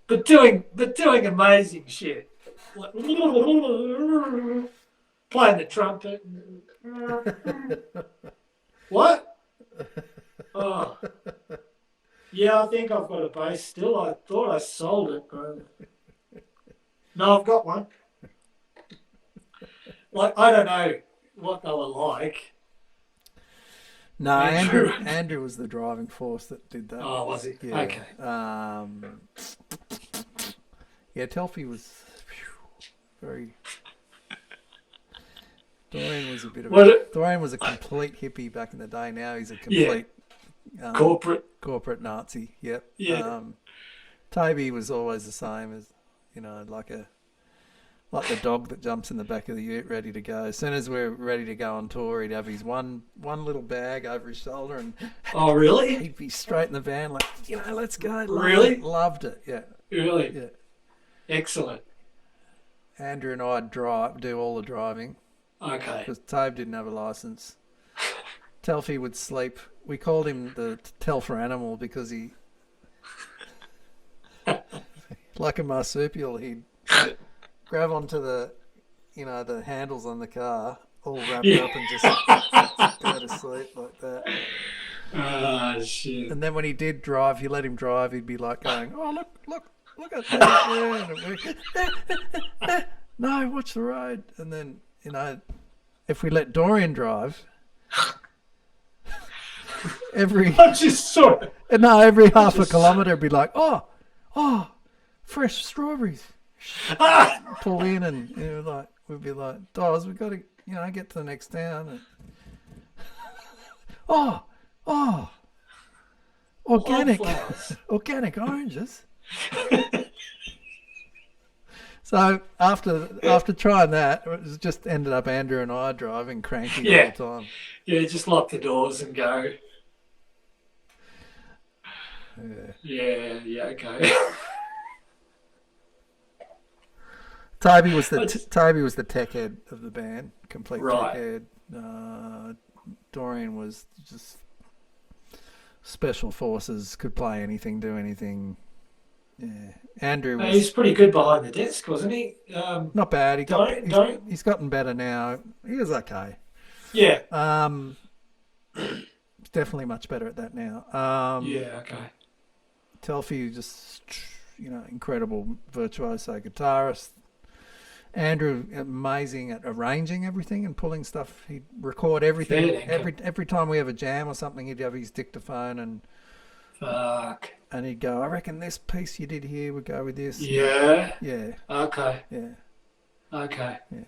But doing amazing shit. Like, playing the trumpet. What? Oh. Yeah, I think I've got a bass still. I thought I sold it, but no, I've got one. Like, I don't know what they were like. No, Andrew was the driving force that did that. Oh, was he? Yeah. Okay. Yeah, Telfy was very. Dorian was a bit of Dorian was a complete hippie back in the day. Now he's a complete corporate Nazi. Yep. Yeah. Toby was always the same as, like the dog that jumps in the back of the ute ready to go. As soon as we're ready to go on tour, he'd have his one little bag over his shoulder and Oh, really? he'd be straight in the van like, let's go. Really? Loved it, yeah. Really? Yeah. Excellent. Andrew and I'd do all the driving Okay. because Tobe didn't have a license. Telfie would sleep. We called him the Telfer animal because he, like a marsupial, he'd grab onto the handles on the car, all wrapped up, and just go to sleep like that. Ah, shit. And then when he did drive, you let him drive, he'd be like going, "Oh, look at that!" Yeah. No, watch the road. And then if we let Dorian drive, every I'm just sorry. every half a kilometre, it'd be like, "Oh, fresh strawberries." Pull in and we'd be like, "Doz, we've got to get to the next town." And, organic oranges. So after trying that, it was just ended up Andrew and I driving cranky all the time. Yeah, just lock the doors and go. Yeah, okay. Toby was the tech head of the band, complete Right. tech head. Dorian was just special forces, could play anything, do anything. Yeah, Andrew was He's pretty good behind the desk, wasn't he? not bad. Don't. He's gotten better now. He was okay. Yeah. He's definitely much better at that now. Yeah, okay. Telfie just incredible virtuoso guitarist. Andrew, amazing at arranging everything and pulling stuff. He'd record everything. Every time we have a jam or something, he'd have his dictaphone and he'd go, "I reckon this piece you did here would go with this." Yeah. Yeah. Okay. Yeah. Okay. Yeah.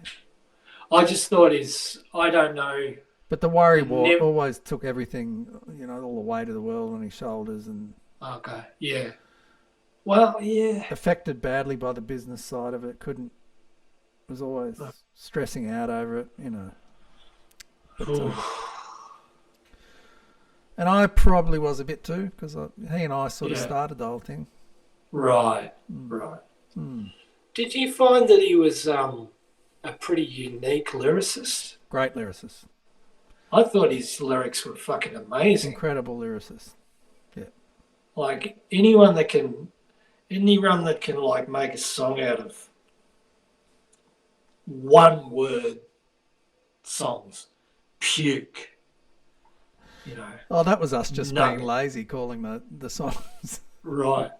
I just thought I don't know. But the worry war always took everything, all the weight of the world on his shoulders and Okay. Yeah. Well, yeah. affected badly by the business side of it. Was always stressing out over it, But, and I probably was a bit too, because he and I sort of started the whole thing. Right. Right. Did you find that he was a pretty unique lyricist? Great lyricist. I thought his lyrics were fucking amazing. Incredible lyricist. Yeah. Like anyone that can like make a song out of one word songs, puke. Oh, that was us just being lazy calling the songs. Right.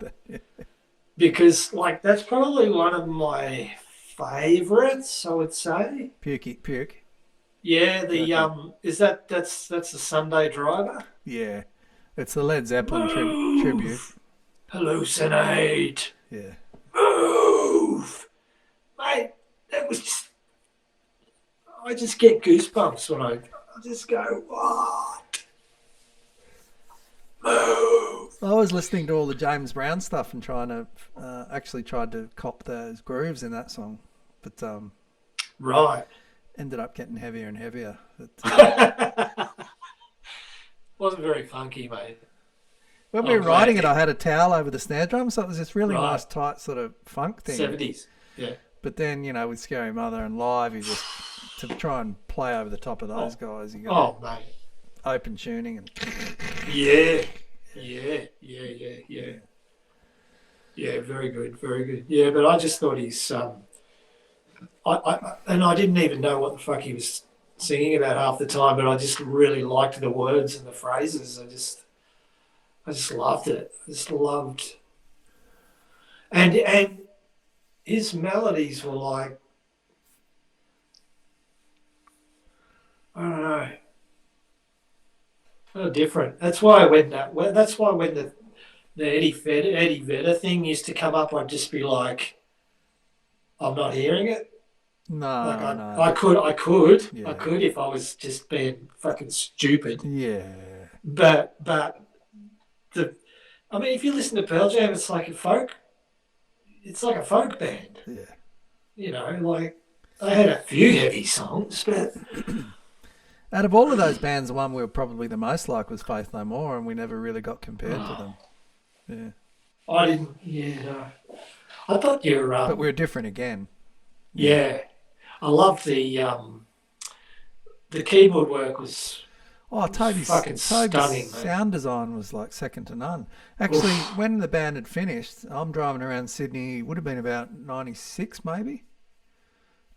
Because that's probably one of my favourites, I would say. Puke. Yeah, that's the Sunday Driver. Yeah. It's the Led Zeppelin tribute. Hallucinate. Yeah. Move. Mate, that was just I just get goosebumps when I just go, what? Move. I was listening to all the James Brown stuff and tried to cop those grooves in that song, but right, ended up getting heavier and heavier. Wasn't very funky, mate. When we were writing it, I had a towel over the snare drum, so it was this really nice, tight sort of funk thing. 70s, yeah. But then, with Scary Mother and live, you just to try and play over the top of those guys, you got mate, open tuning and yeah, very good. Yeah, but I just thought he's I didn't even know what the fuck he was singing about half the time, but I just really liked the words and the phrases. I just loved it. I just loved, and his melodies were like, I don't know, so different. That's why when the Eddie Vedder thing used to come up, I'd just be like, I'm not hearing it. No. I could if I was just being fucking stupid. Yeah. But I mean, if you listen to Pearl Jam, it's like a folk band. Yeah. You know, like they had a few heavy songs, but Out of all of those bands, the one we were probably the most like was Faith No More, and we never really got compared to them. Yeah. I didn't. Yeah, no. I thought you're. But we were different again. Yeah, I love the keyboard work was Oh, fucking Toby's stunning, mate. sound design was like second to none. Actually, Oof. when the band had finished, I'm driving around Sydney. Would have been about '96 maybe,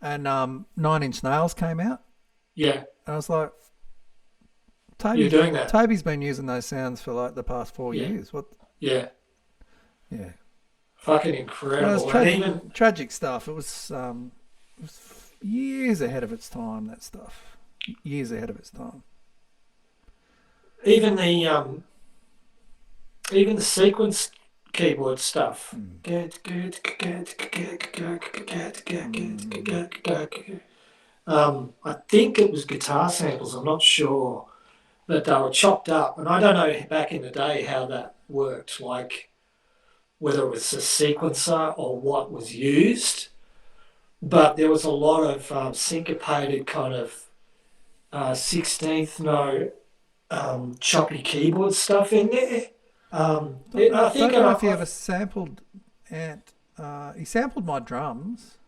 and 9 Inch Nails came out, Yeah, and I was like, you're Toby's doing that. Toby's been using those sounds for like the past four Yeah, years. What? yeah, Yeah, fucking well, it was incredible. And even tragic stuff. It was years ahead of its time. That stuff, years ahead of its time. even the um, even the sequence keyboard stuff. Mm. I think it was guitar samples. I'm not sure, but they were chopped up, and I don't know back in the day how that worked. Like whether it was a sequencer or what was used, but there was a lot of syncopated kind of 16th note choppy keyboard stuff in there. I think Don't know if he ever sampled Ant. He sampled my drums.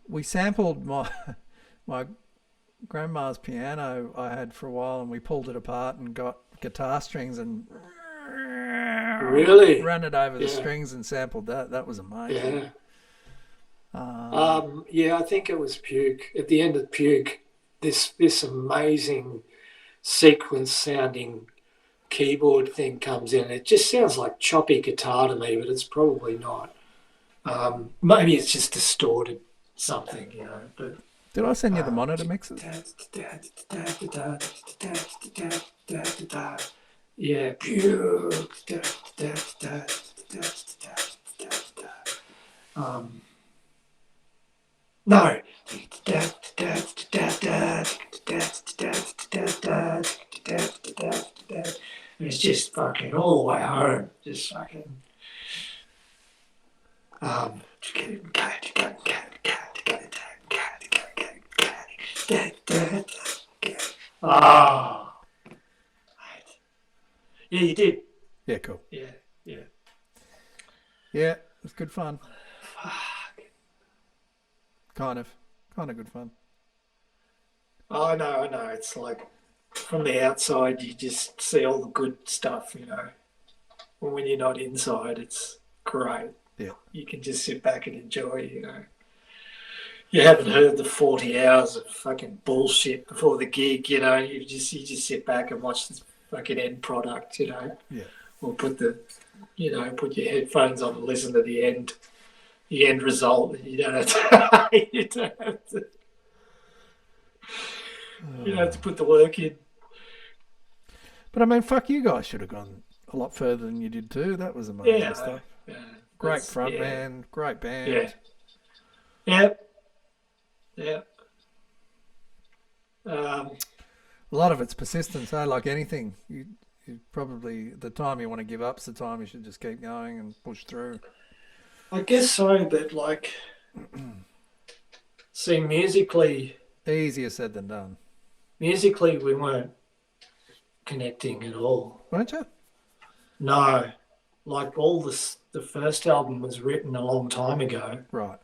We sampled my my grandma's piano I had for a while, and we pulled it apart and got guitar strings and really, ran it over the yeah, strings and sampled that. That was amazing. yeah, Um, yeah. I think it was Puke. At the end of Puke, this amazing sequence sounding keyboard thing comes in. It just sounds like choppy guitar to me, but it's probably not. Maybe it's just distorted something, you know. But did I send you the um, monitor mixes? yeah, pure. Um, no. It's just fucking all the way home. Just fucking. Um, ah, yeah, you did. Yeah, cool. Yeah, yeah. Yeah, it was good fun. Kind of, kind of good fun. I know, I know. It's like from the outside, you just see all the good stuff, you know. And when you're not inside, it's great. Yeah. You can just sit back and enjoy, you know. You haven't heard the 40 hours of fucking bullshit before the gig, you know. You just sit back and watch this fucking end product, you know. Yeah. Or put your headphones on and listen to the end result. You don't have to, you don't have to put the work in. But I mean, fuck, you guys should have gone a lot further than you did too. That was amazing Yeah, stuff. yeah. Great front man, great Yeah, band. yeah, yeah. A lot of it's persistence, eh? Like anything. You probably, the time you want to give up's the time you should just keep going and push through. I guess so, but like, see, Easier said than done. musically, we weren't connecting at all. Weren't you? No, like all this, the first album was written a long time ago, Right.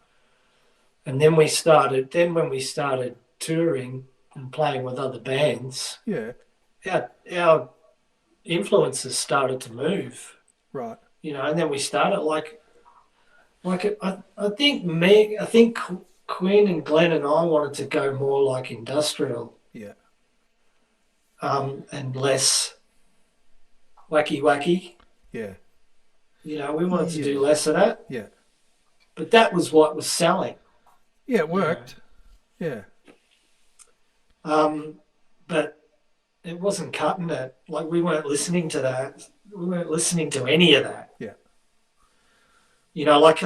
and then we started. Then when we started touring and playing with other bands, Yeah. our influences started to move. Right. You know, and then we started I think Quinn and Glenn and I wanted to go more like industrial, Yeah. and less wacky. Yeah. You know, we wanted to Yeah. do less of that, Yeah. but that was what was selling. Yeah, it You know, worked. Yeah. but it wasn't cutting it. Like we weren't listening to that. We weren't listening to any of that. Yeah. You know, like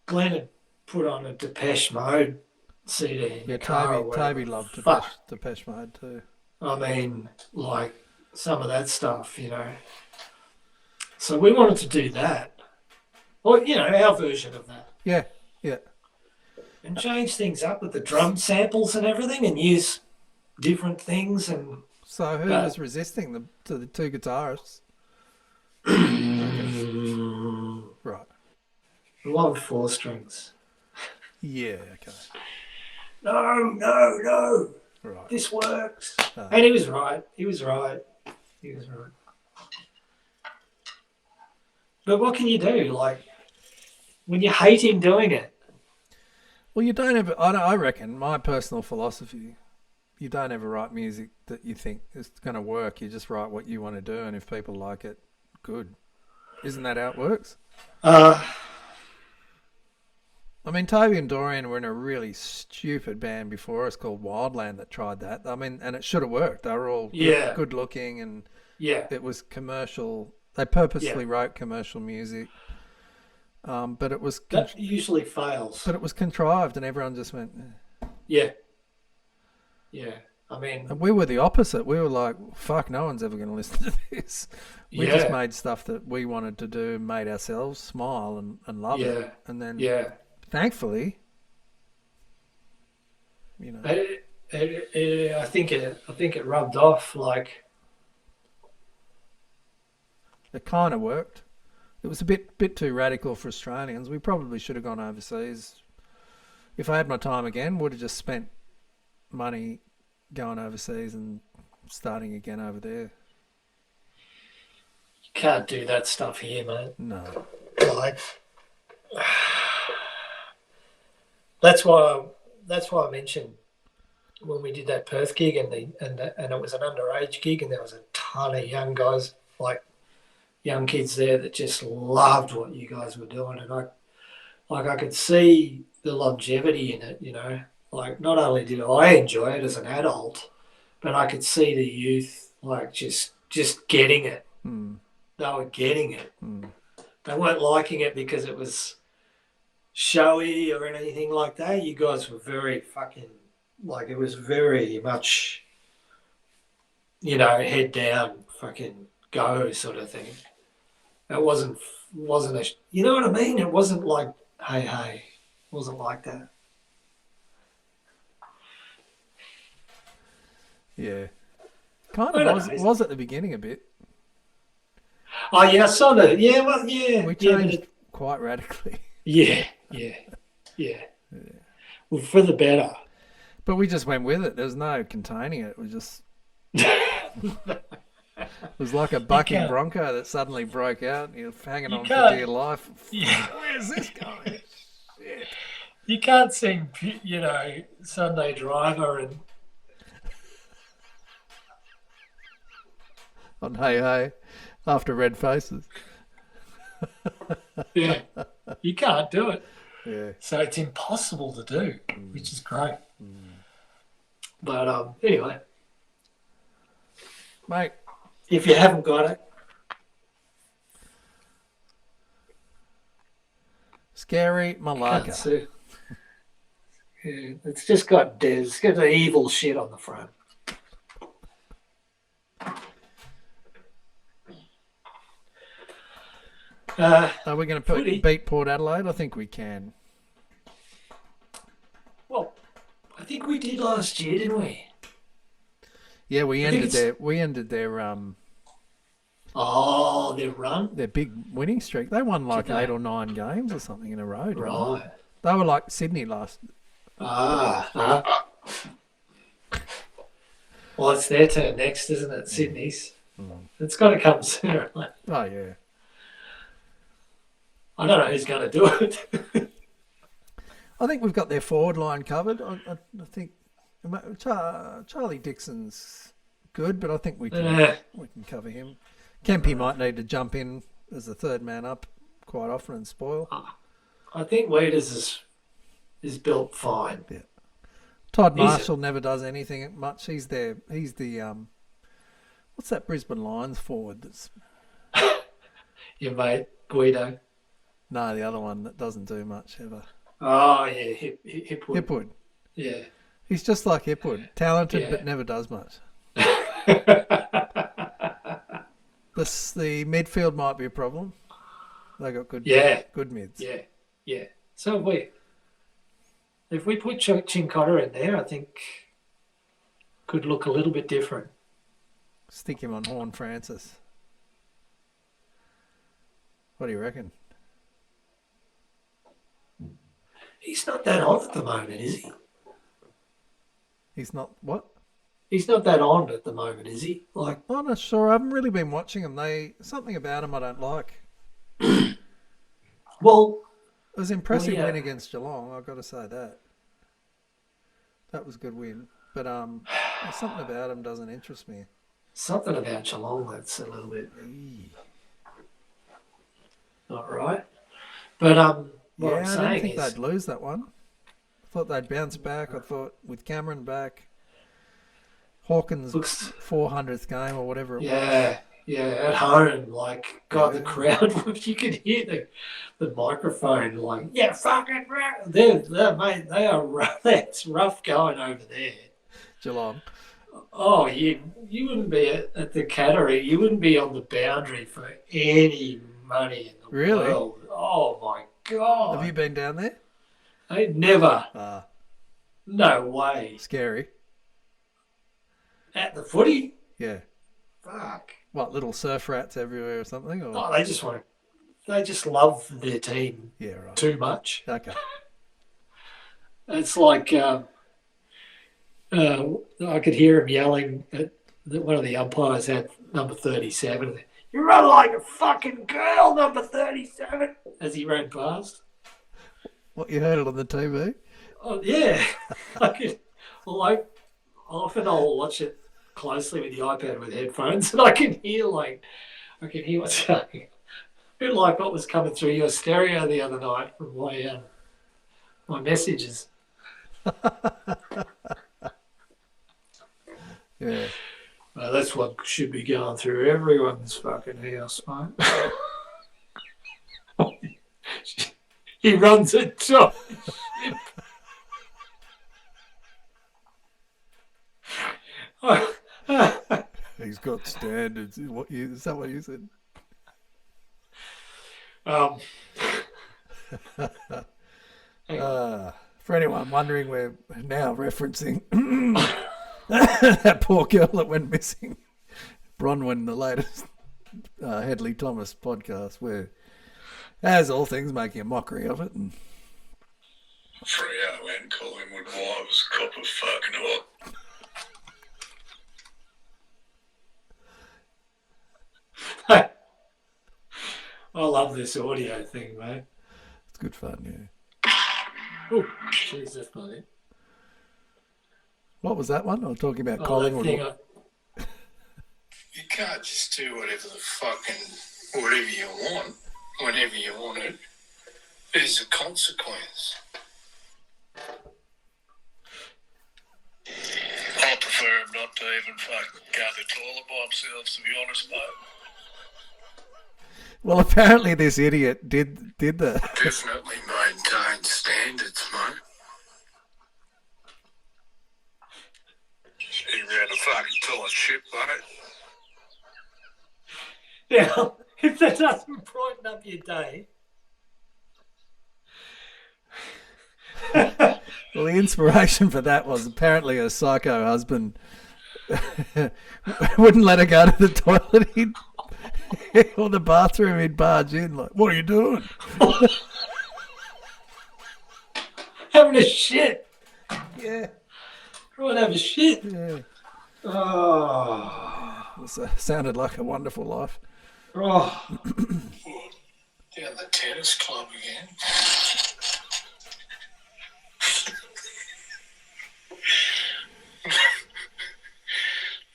Glenn had put on a Depeche Mode CD in Yeah, the car or whatever. Toby loved Fuck. Depeche Mode too. I mean, like some of that stuff, you know. So we wanted to do that. Or, our version of that. Yeah, yeah. And change things up with the drum samples and everything and use different things. So who But was resisting the two guitarists? Right. the one with 4 strings. Yeah, okay. No. Right. This works. And he was right. But what can you do? Like, when you hate him doing it. Well, you don't ever, I reckon, my personal philosophy, you don't ever write music that you think is going to work. You just write what you want to do, and if people like it, good. Isn't that how it works? I mean, Toby and Dorian were in a really stupid band before us called Wildland that tried that. I mean, and it should have worked. They were all good looking, and it was commercial. They purposely wrote commercial music, but it was that usually fails. But it was contrived, and everyone just went. Yeah. I mean, and we were the opposite. We were like, "Fuck, no one's ever going to listen to this." We just made stuff that we wanted to do, made ourselves smile and love it, and then thankfully, I think it rubbed off. Like, it kind of worked. It was a bit too radical for Australians. We probably should have gone overseas. If I had my time again, would have just spent money going overseas and starting again over there. You can't do that stuff here, mate. No. Like, that's why I mentioned when we did that Perth gig and it was an underage gig and there was a ton of young guys, like young kids there that just loved what you guys were doing, and I could see the longevity in it, Like, not only did I enjoy it as an adult, but I could see the youth like just getting it. They were getting it. They weren't liking it because it was showy or anything like that. You guys were very fucking, like, it was very much, head down, fucking go sort of thing. It wasn't a, you know what I mean? It wasn't like, hey, it wasn't like that. Yeah. Kind of was at the beginning a bit. Oh, yeah, I saw that. Yeah, well, yeah. We changed quite radically. Yeah. Well, for the better. But we just went with it. There was no containing it. It was just... It was like a bucking bronco that suddenly broke out. You're hanging on for dear life. Yeah. Where's this going? Shit. You can't sing, Sunday Driver and... On Hey after Red Faces. Yeah, you can't do it. Yeah. So it's impossible to do, which is great. But anyway, mate, if you haven't got it, Scary Malacca. Yeah, it's just got the evil shit on the front. Are we going to beat Port Adelaide? I think we can. Well, I think we did last year, didn't we? Yeah, we ended their their run, their big winning streak. They won like 8 or 9 games or something in a row. Right. They were like Sydney last. Well, it's their turn next, isn't it? Sydney's. It's got to come sooner. Oh yeah. I don't know who's going to do it. I think we've got their forward line covered. I think Charlie Dixon's good, but I think we can cover him. Kempy might need to jump in as the third man up quite often and spoil. I think Wieders is built fine. Yeah. Todd Marshall never does anything much. He's the what's that Brisbane Lions forward that's your mate Guido? No, the other one that doesn't do much ever. Oh yeah, Hipwood. Yeah. He's just like Hipwood. Talented but never does much. The midfield might be a problem. They got good mids. Yeah. So if we put Chincotta in there, I think could look a little bit different. Stick him on Horn Francis. What do you reckon? He's not that on at the moment, is he? He's not what? He's not that on at the moment, is he? Like, I'm not sure. I haven't really been watching him. Something about him I don't like. well, It was an impressive win against Geelong. I've got to say that. That was a good win. But something about him doesn't interest me. Something about Geelong that's a little bit not right. But what I'm saying I didn't think they'd lose that one. I thought they'd bounce back. I thought with Cameron back, Hawkins' 400th game or whatever it was. Yeah, at home, like, God, the crowd, you could hear the microphone, like, yeah, fucking right. Mate, they are rough. That's rough going over there. Geelong. Oh, you wouldn't be at the Cattery. You wouldn't be on the boundary for any money in the world. Oh, my God. Have you been down there? I never. No way. Scary. At the footy? Yeah. Fuck. What, little surf rats everywhere or something? Or? Oh, they just love their team too much. Okay. It's like I could hear him yelling at one of the umpires at number 37. You run like a fucking girl, number 37, as he ran past. What, you heard it on the TV? Oh, yeah. Often I'll watch it closely with the iPad with headphones, and I can hear what's going. A bit like what was coming through your stereo the other night from my messages. Yeah. Well, that's what should be going through everyone's fucking house, mate. He runs a giant ship. He's got standards. Is that what you said? For anyone wondering, we're now referencing that poor girl that went missing, Bronwyn, the latest Headley Thomas podcast, where, as all things, making a mockery of it. And 3 hour Collingwood wives, copper fucking hot. I love this audio thing, mate. It's good fun, yeah. Oh, jeez, that's not it. What was that one? I was talking about Collingwood. You can't just do whatever you want, whenever you want it. There's a consequence. I prefer him not to even fucking go to the toilet by himself, to be honest, mate. Well, apparently this idiot did that. Definitely maintain standards, mate. He ran a fucking tight ship, mate. Yeah, if that doesn't brighten up your day. Well, the inspiration for that was apparently a psycho husband wouldn't let her go to the toilet. Or the bathroom, he'd barge in like, what are you doing? Having a shit. Yeah. Everyone have a shit. Yeah. Oh. It sounded like a wonderful life. Oh. Down the tennis club again.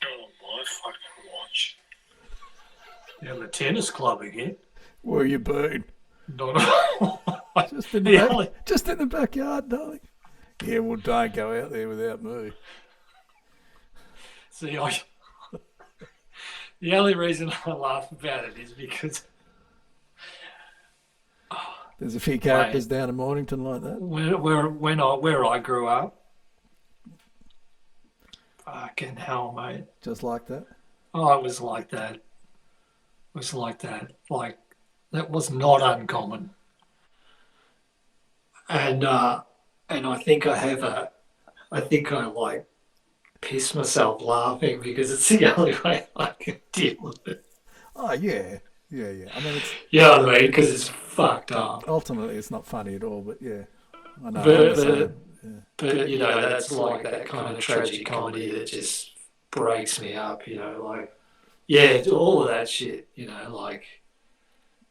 Not on my fucking watch. Down the tennis club again. Where you been? Just in the backyard, darling. Yeah, well, don't go out there without me. See, the only reason I laugh about it is because there's a few characters down in Mornington like that. Where I grew up, fucking hell, mate. Just like that? Oh, it was like that. was like that. Like, that was not uncommon. And I think I like piss myself laughing because it's the only way I can deal with it. Oh yeah. I mean, it's You know what I mean? Because it's fucked up. ultimately it's not funny at all, but yeah, I know. I'm But, the same. but you know, that's like that kind of tragic comedy that just breaks me up, you know, like, yeah, all of that shit, you know, like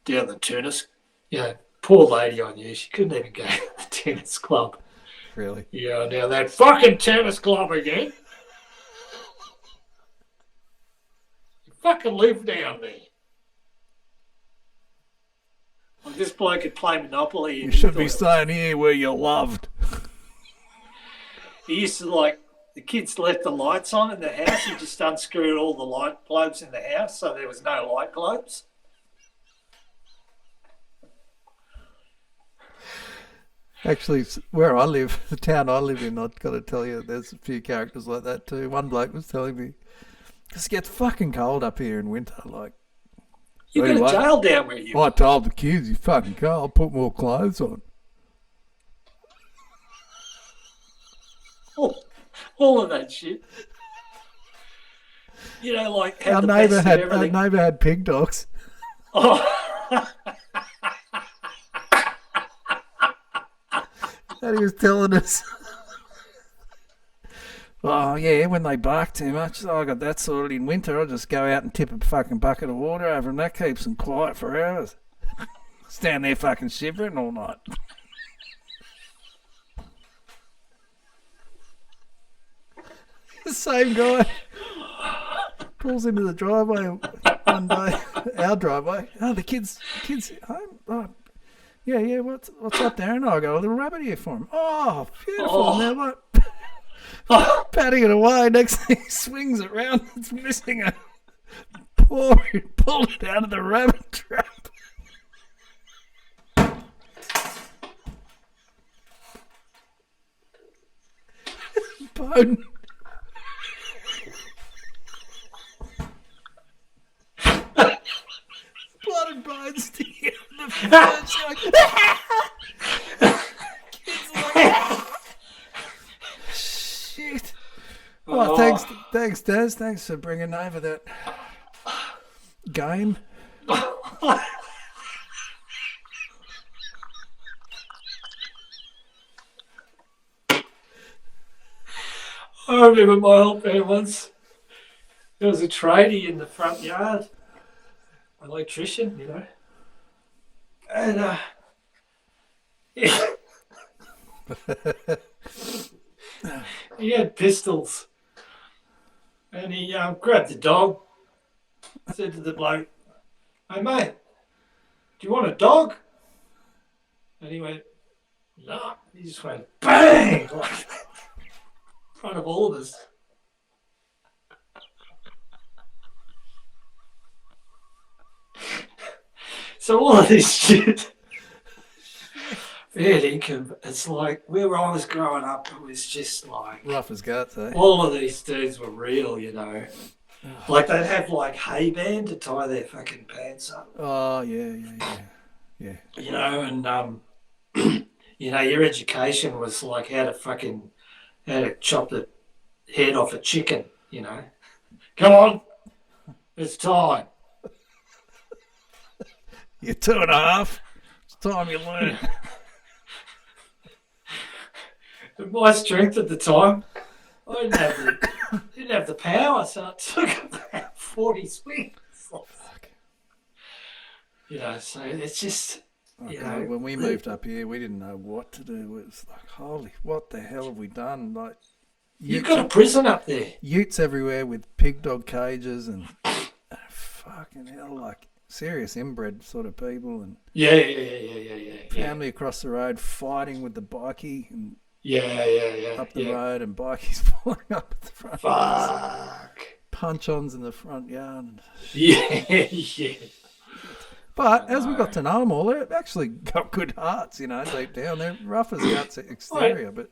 down the tennis, you know, poor lady I knew, she couldn't even go to the tennis club. Really. Yeah, now that fucking tennis club again. You fucking live down there. Like this bloke could play Monopoly. You should be staying here where you're loved. He used to like, the kids left the lights on in the house. He just unscrewed all the light globes in the house so there was no light globes. Actually, where I live, the town I live in, I've got to tell you, there's a few characters like that too. One bloke was telling me, because it gets fucking cold up here in winter. Like, You've got anyway, a jail down where you I told the kids, you fucking cold, put more clothes on. all of that shit. You know, like Our neighbour had pig dogs. Oh. And he was telling us, oh yeah, when they bark too much, I got that sorted in winter. I'll just go out and tip a fucking bucket of water over them. That keeps them quiet for hours. Stand there fucking shivering all night. The same guy pulls into the driveway one day, our driveway. Oh, the kids home. Oh, yeah. What's up, Darren? I got a little rabbit here for him. Oh, beautiful. Oh. Now what? Patting it away. Next thing he swings it round. It's missing a paw. He pulled it out of the rabbit trap. Bone. Blood and bones sticking out of the fence. Kids like, shit. Oh, thanks, Daz. Thanks for bringing over that game. I remember my old man once. There was a tradie in the front yard, an electrician, you know, and he had pistols, and he grabbed the dog, said to the bloke, "Hey mate, do you want a dog?" And he went, "No." He just went bang, like in front of all of us. So all of this shit, really, it's like where I was growing up, it was just like Rough as guts, eh? all of these dudes were real, you know. Like they'd have like hay band to tie their fucking pants up. Oh, yeah. You know, and you know, your education was like how to chop the head off a chicken, you know. Come on, it's time. You're 2.5. It's time you learn. My strength at the time, I didn't have the power, so it took about 40 swings. Fuck. You know, so it's just, you Okay, know. when we moved up here, we didn't know what to do. It was like, holy, what the hell have we done? Like, You've got a prison up there. utes everywhere with pig dog cages and fucking hell, like serious inbred sort of people and Yeah. family across the road fighting with the bikie and Yeah. up the road and bikies pulling up at the front. Fuck. Punch-ons in the front yard. Yeah. But as we got to know them all, they've actually got good hearts, you know, deep down. They're rough as guts exterior, but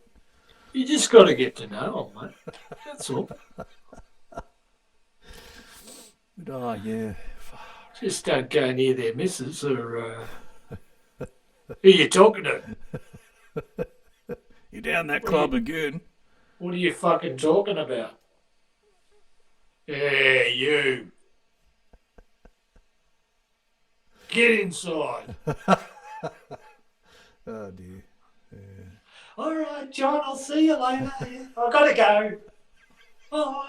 You just got to get to know them, mate. That's all. oh yeah, far Just don't go near their missus or... who are you talking to? You're down that club again. What are you fucking talking about? Yeah, you. Get inside. Oh dear. Yeah. All right, John, I'll see you later. I've got to go. Bye.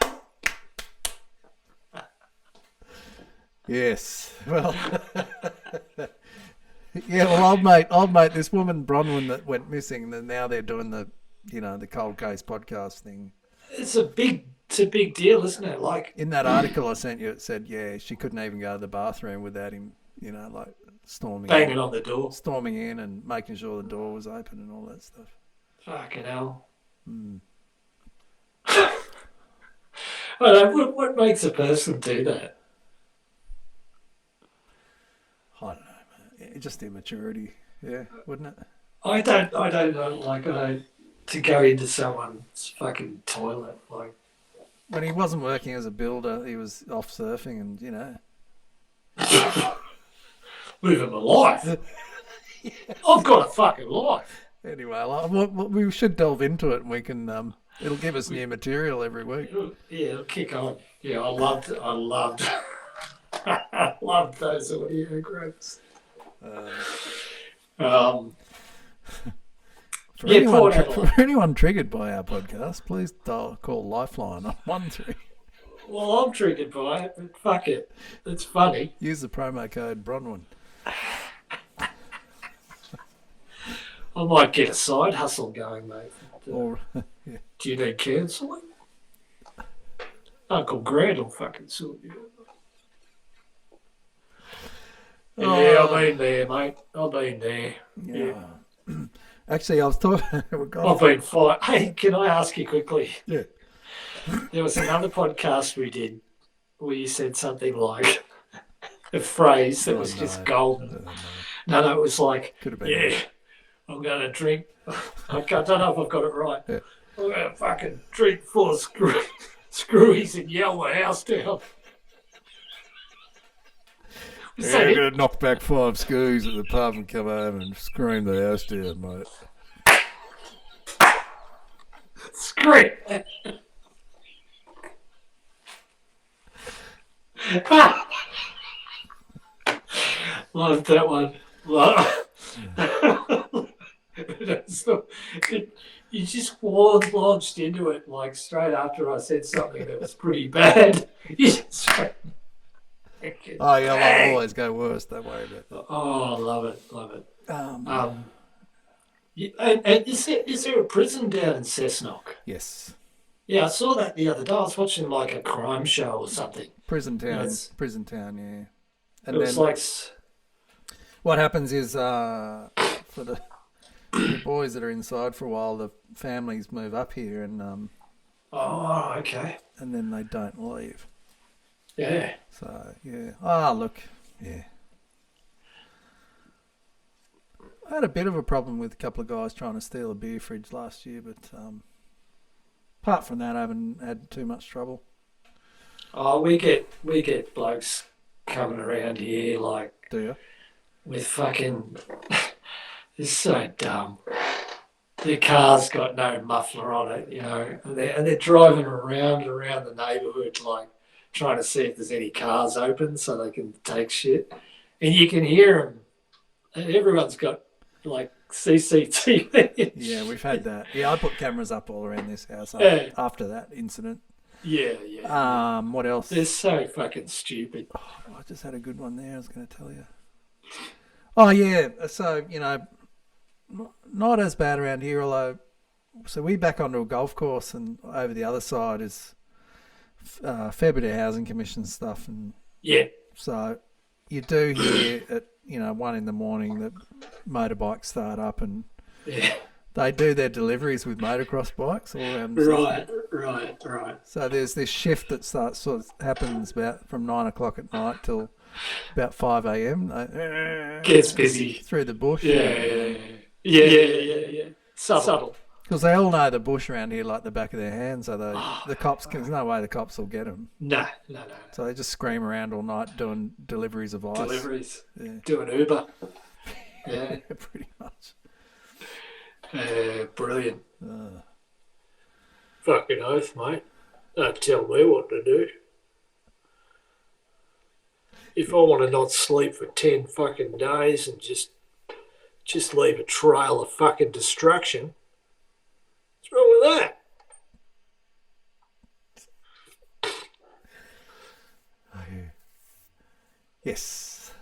Yes. Well. Yeah. Well, old mate. This woman Bronwyn that went missing. And now they're doing the cold case podcast thing. It's a big deal, isn't it? Like in that article I sent you, it said, yeah, she couldn't even go to the bathroom without him, like banging on the door, storming in and making sure the door was open and all that stuff. Fucking hell. Mm. What makes a person do that? I don't know, man. Just immaturity, yeah, wouldn't it? I don't know. Like, to go into someone's fucking toilet, like. When he wasn't working as a builder, he was off surfing and, Living my life. Yeah. I've got a fucking life. Anyway, we should delve into it and we can, it'll give us new material every week. It'll kick on. Yeah, I loved I loved those audio groups. For anyone triggered by our podcast, please call Lifeline on 13. Well, I'm triggered by it, but fuck it. It's funny. Use the promo code Bronwyn. I might get a side hustle going, mate. Yeah. Do you need counselling? Uncle Grant will fucking sort you out. Yeah, I've been there, mate. I've been there. Yeah. Actually, I was talking... I've been fired. Hey, can I ask you quickly? Yeah. There was another podcast we did where you said something like a phrase that was just golden. No, it was like, could have been yeah, I'm going to drink. I don't know if I've got it right. Yeah. I'm going to fucking drink 4 screwies and yell the house down. Yeah, I'm going to knock back 5 screws at the pub and come home and scream the house down, mate. Scream! Love that one. You just launched into it like straight after I said something that was pretty bad. You just oh yeah, I'll always go worse. Don't worry about that. Oh, love it. And is there a prison down in Cessnock? Yes. Yeah, I saw that the other day. I was watching like a crime show or something. Prison town, yeah. And it was like... What happens is for the boys that are inside for a while, the families move up here and... oh, okay. And then they don't leave. Yeah. So, yeah. Look, yeah. I had a bit of a problem with a couple of guys trying to steal a beer fridge last year, but apart from that, I haven't had too much trouble. Oh, we get blokes coming around here like... Do you? With fucking... It's so dumb. Their car's got no muffler on it, and they're driving around the neighbourhood like trying to see if there's any cars open so they can take shit. And you can hear them. Everyone's got like CCTV. Yeah, we've had that. Yeah, I put cameras up all around this house after that incident. Yeah. What else? They're so fucking stupid. Oh, I just had a good one there I was going to tell you. Oh, yeah. So, not as bad around here, although... So we back onto a golf course and over the other side is a fair bit of housing commission stuff. And yeah. So you do hear at, 1 a.m. that motorbikes start up and they do their deliveries with motocross bikes all around. Right. So there's this shift that happens about from 9 o'clock at night till about 5 a.m. Gets busy. Through the bush. Yeah. Subtle. Because they all know the bush around here like the back of their hands, so the cops, there's no way the cops will get them. No. So they just scream around all night doing deliveries of ice. Deliveries. Yeah. Doing Uber. Yeah. Pretty much. Brilliant. Fucking oath, mate. Don't tell me what to do. If I want to not sleep for 10 fucking days and just leave a trail of fucking destruction, what's wrong with that? Yes.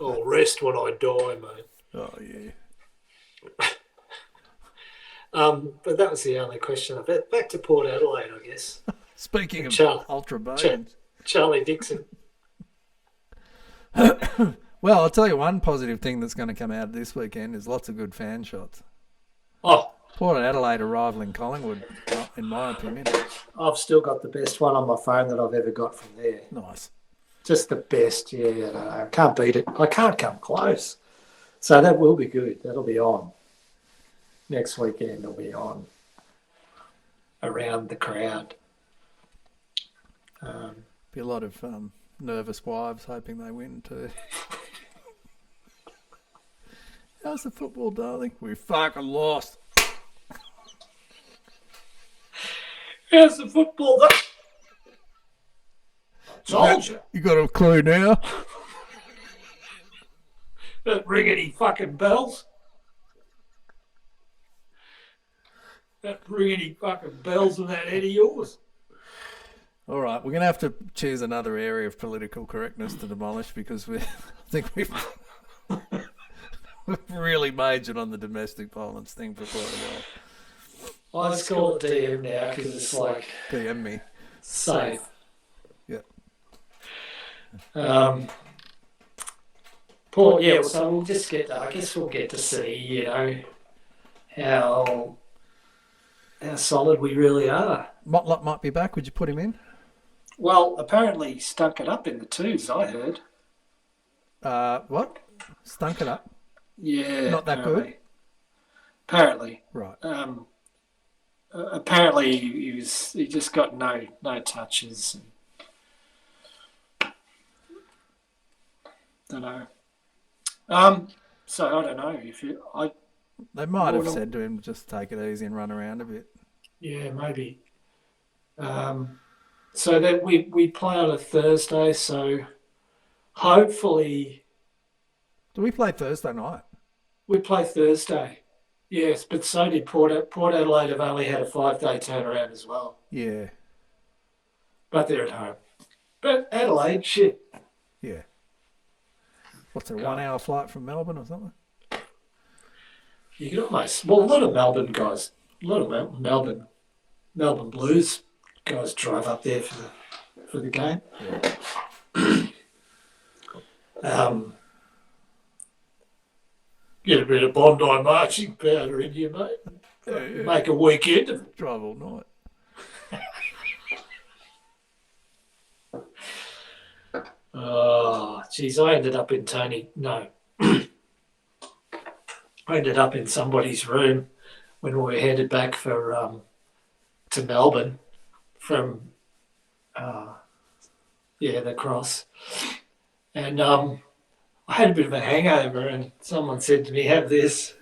I'll rest when I die, mate. Oh, yeah. But that was the only question I've had. Back to Port Adelaide, I guess. Speaking of ultra bones. Charlie Dixon. Well, I'll tell you one positive thing that's going to come out of this weekend is lots of good fan shots. Oh, Port Adelaide are rivaling Collingwood, in my opinion. I've still got the best one on my phone that I've ever got from there. Nice. Just the best, yeah. I can't beat it. I can't come close. So that will be good. That'll be on. Next weekend it'll be on. Around the crowd. Be a lot of nervous wives hoping they win too. How's the football, darling? We fucking lost. how's the football? Told you. You got a clue now? Don't ring any fucking bells. Don't ring any fucking bells in that head of yours. All right, we're going to have to choose another area of political correctness to demolish because I think we've really majored on the domestic violence thing for quite a while. I just call it DM now because it's like DM me. safe. Yeah. Port, yeah, so we'll just get, I guess we'll get to see, you know, how solid we really are. Motlop might be back. Would you put him in? Well, apparently stunk it up in the twos, I heard. What? Stunk it up? Yeah. Not that good? Apparently. Right. Apparently he just got no touches. Don't know. So I don't know if they might have said to him just take it easy and run around a bit. Yeah, maybe. So that we play on a Thursday, so hopefully Do we play Thursday night? we play Thursday. Yes, but so did Port Adelaide have only had a 5-day turnaround as well. Yeah. But they're at home. But Adelaide, shit. Yeah. What's a 1 hour flight from Melbourne or something? You can almost, well, a lot of Melbourne guys, a lot of Melbourne Blues guys drive up there for the game. Yeah. Get a bit of Bondi marching powder in you, mate. Yeah. Make a weekend of it. Drive all night. Oh, geez, I ended up in I ended up in somebody's room when we were headed back to Melbourne from the cross, and I had a bit of a hangover, and someone said to me, "Have this."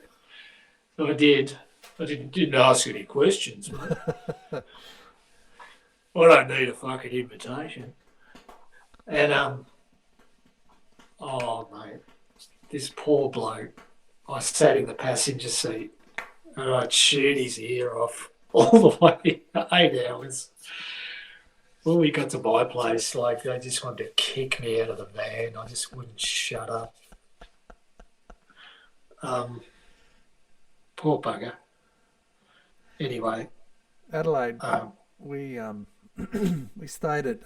So I did. I didn't ask any questions, mate. I don't need a fucking invitation. And oh mate, this poor bloke. I sat in the passenger seat and I'd shoot his ear off all the way 8 hours. When we got to my place, like they just wanted to kick me out of the van. I just wouldn't shut up. Poor bugger. Anyway, Adelaide, we we stayed at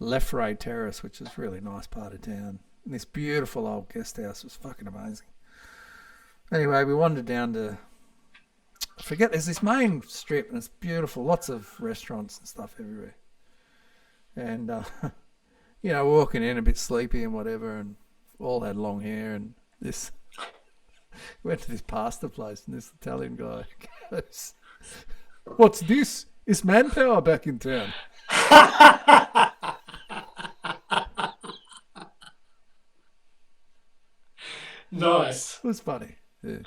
Leffray Terrace, which is a really nice part of town. And this beautiful old guest house was fucking amazing. Anyway, we wandered down to, I forget, there's this main strip and it's beautiful, lots of restaurants and stuff everywhere. And, walking in a bit sleepy and whatever, and all had long hair, and this Went to this pasta place, and this Italian guy goes, "What's this? Is Manpower back in town?" Nice. It was funny. Yeah.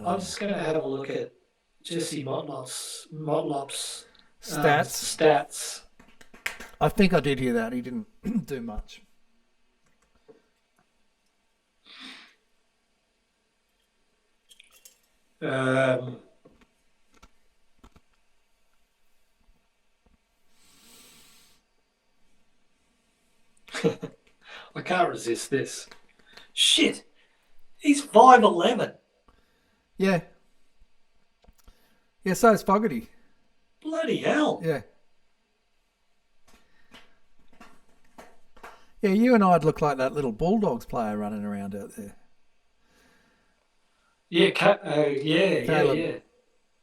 I'm just going to have a look at Jesse Motlop's Stats. I think I did hear that. He didn't do much. I can't resist this. Shit, he's 5'11". Yeah. Yeah, so is Fogarty. Bloody hell. Yeah. Yeah, you and I'd look like that little Bulldogs player running around out there. Yeah, Caleb. yeah. Daniel.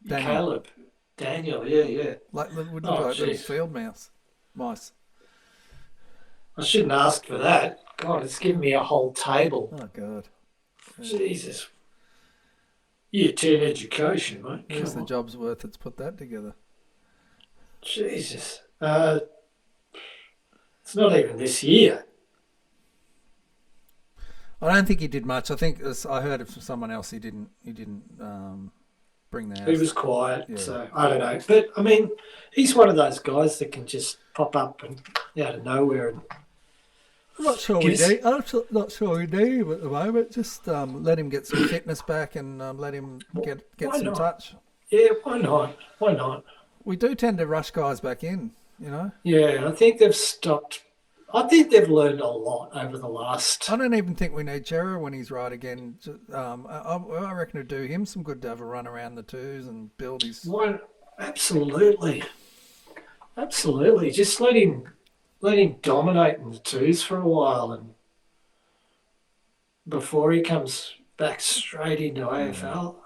Caleb. Daniel, yeah. Would look Oh, like little jeez. field mice. I shouldn't ask for that. God, it's given me a whole table. Oh, God. Jesus. Year 10 education, mate. Where's Come the on. job's worth that's put that together? Jesus. It's not even this year. I don't think he did much. I think I heard it from someone else. He didn't bring the house. He was quiet, Yeah. so I don't know. But, I mean, he's one of those guys that can just pop up and out of nowhere. And I'm not sure we need. I'm not sure we need him at the moment. Just let him get some fitness back and let him get Why some not? touch. Yeah, why not? Why not? We do tend to rush guys back in, you know. Yeah, I think they've stopped. I think they've learned a lot over the last. I don't even think we need Chera when he's right again. I reckon it'd do him some good to have a run around the twos and build his. Why? Absolutely. Just let him dominate in the twos for a while, and before he comes back straight into AFL.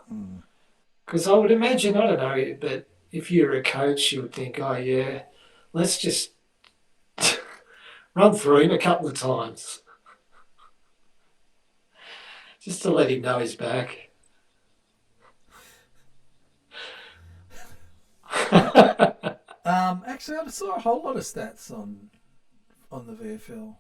Because I would imagine, I don't know, but if you're a coach, you would think, oh yeah, let's just run through him a couple of times, just to let him know he's back. Actually, I saw a whole lot of stats on the VFL.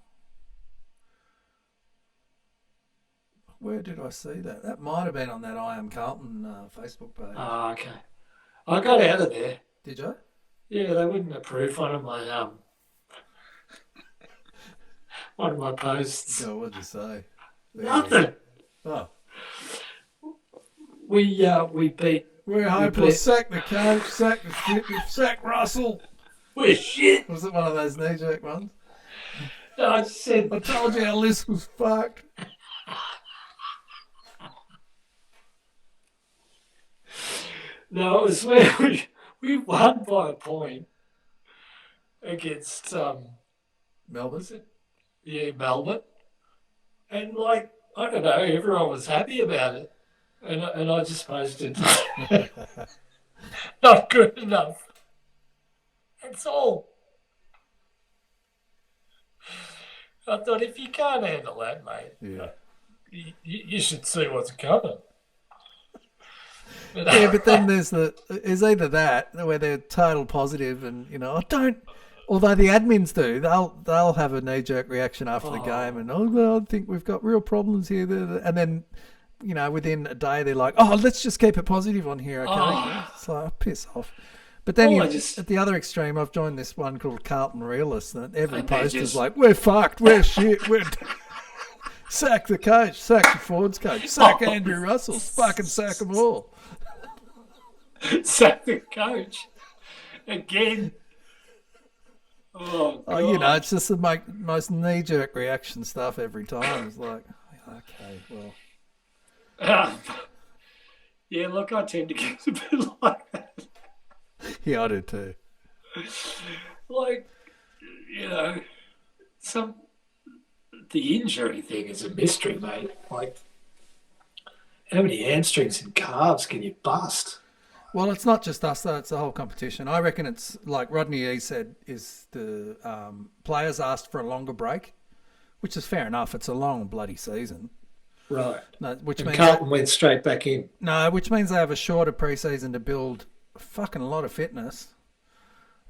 Where did I see that? That might have been on that I Am Carlton Facebook page. Ah, okay. I got out of there. Did you? Yeah, they wouldn't approve one of my posts. No, what'd you say? There. Nothing. Oh. We beat. We're hopeless. Sack the coach. Sack Russell. We're shit. Was it one of those knee-jerk ones? I said. I told you our list was fucked. No, it was where we won by a point against Melbourne. Melbourne, and like I don't know, everyone was happy about it, and I just posted not good enough. That's all. I thought if you can't handle that, mate, Yeah. you should see what's coming. Yeah, but then there's either that where they're total positive and although the admins do, they'll have a knee-jerk reaction after the game and I think we've got real problems here, and then within a day they're like, let's just keep it positive on here, okay? It's like, piss off. But then at the other extreme, I've joined this one called Carlton Realists, and every post is like, we're fucked, we're shit, we're sack the coach, sack the Fords coach, sack Andrew Russell, fucking sack them all. Sack the coach again. Oh, God. It's just the most knee-jerk reaction stuff every time. It's like, okay, well. Yeah, look, I tend to get a bit like that. Yeah, I do too. Like, the injury thing is a mystery, mate. Like, how many hamstrings and calves can you bust? Well, it's not just us, though. It's the whole competition. I reckon it's like Rodney E said, is the players asked for a longer break, which is fair enough. It's a long bloody season. Right. No, which And means Carlton went straight back in. which means they have a shorter preseason to build a fucking lot of fitness.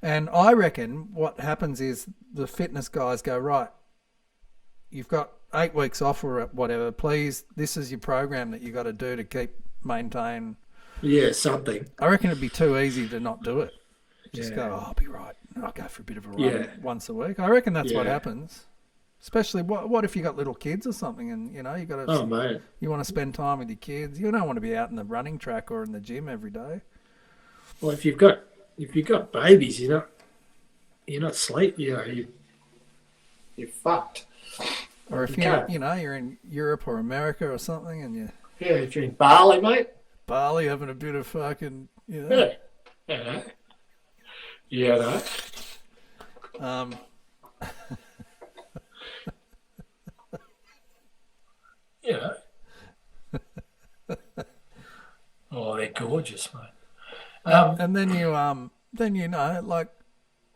And I reckon what happens is the fitness guys go, right, you've got 8 weeks off or whatever. Please, this is your program that you got to do to maintain. Yeah, something. I reckon it'd be too easy to not do it. Just Yeah. go, I'll be right. I'll go for a bit of a run Yeah. once a week. I reckon that's what Yeah. happens. Especially what if you got little kids or something, and you got to Oh, mate. you want to spend time with your kids. You don't want to be out in the running track or in the gym every day. Well, if you've got babies, you're not sleep. You're fucked. Or if you're in Europe or America or something, and Yeah, if you're in Bali, mate. Bali having a bit of fucking Yeah. Yeah. Yeah, no. Um, You know. Oh, they're gorgeous, mate. and then like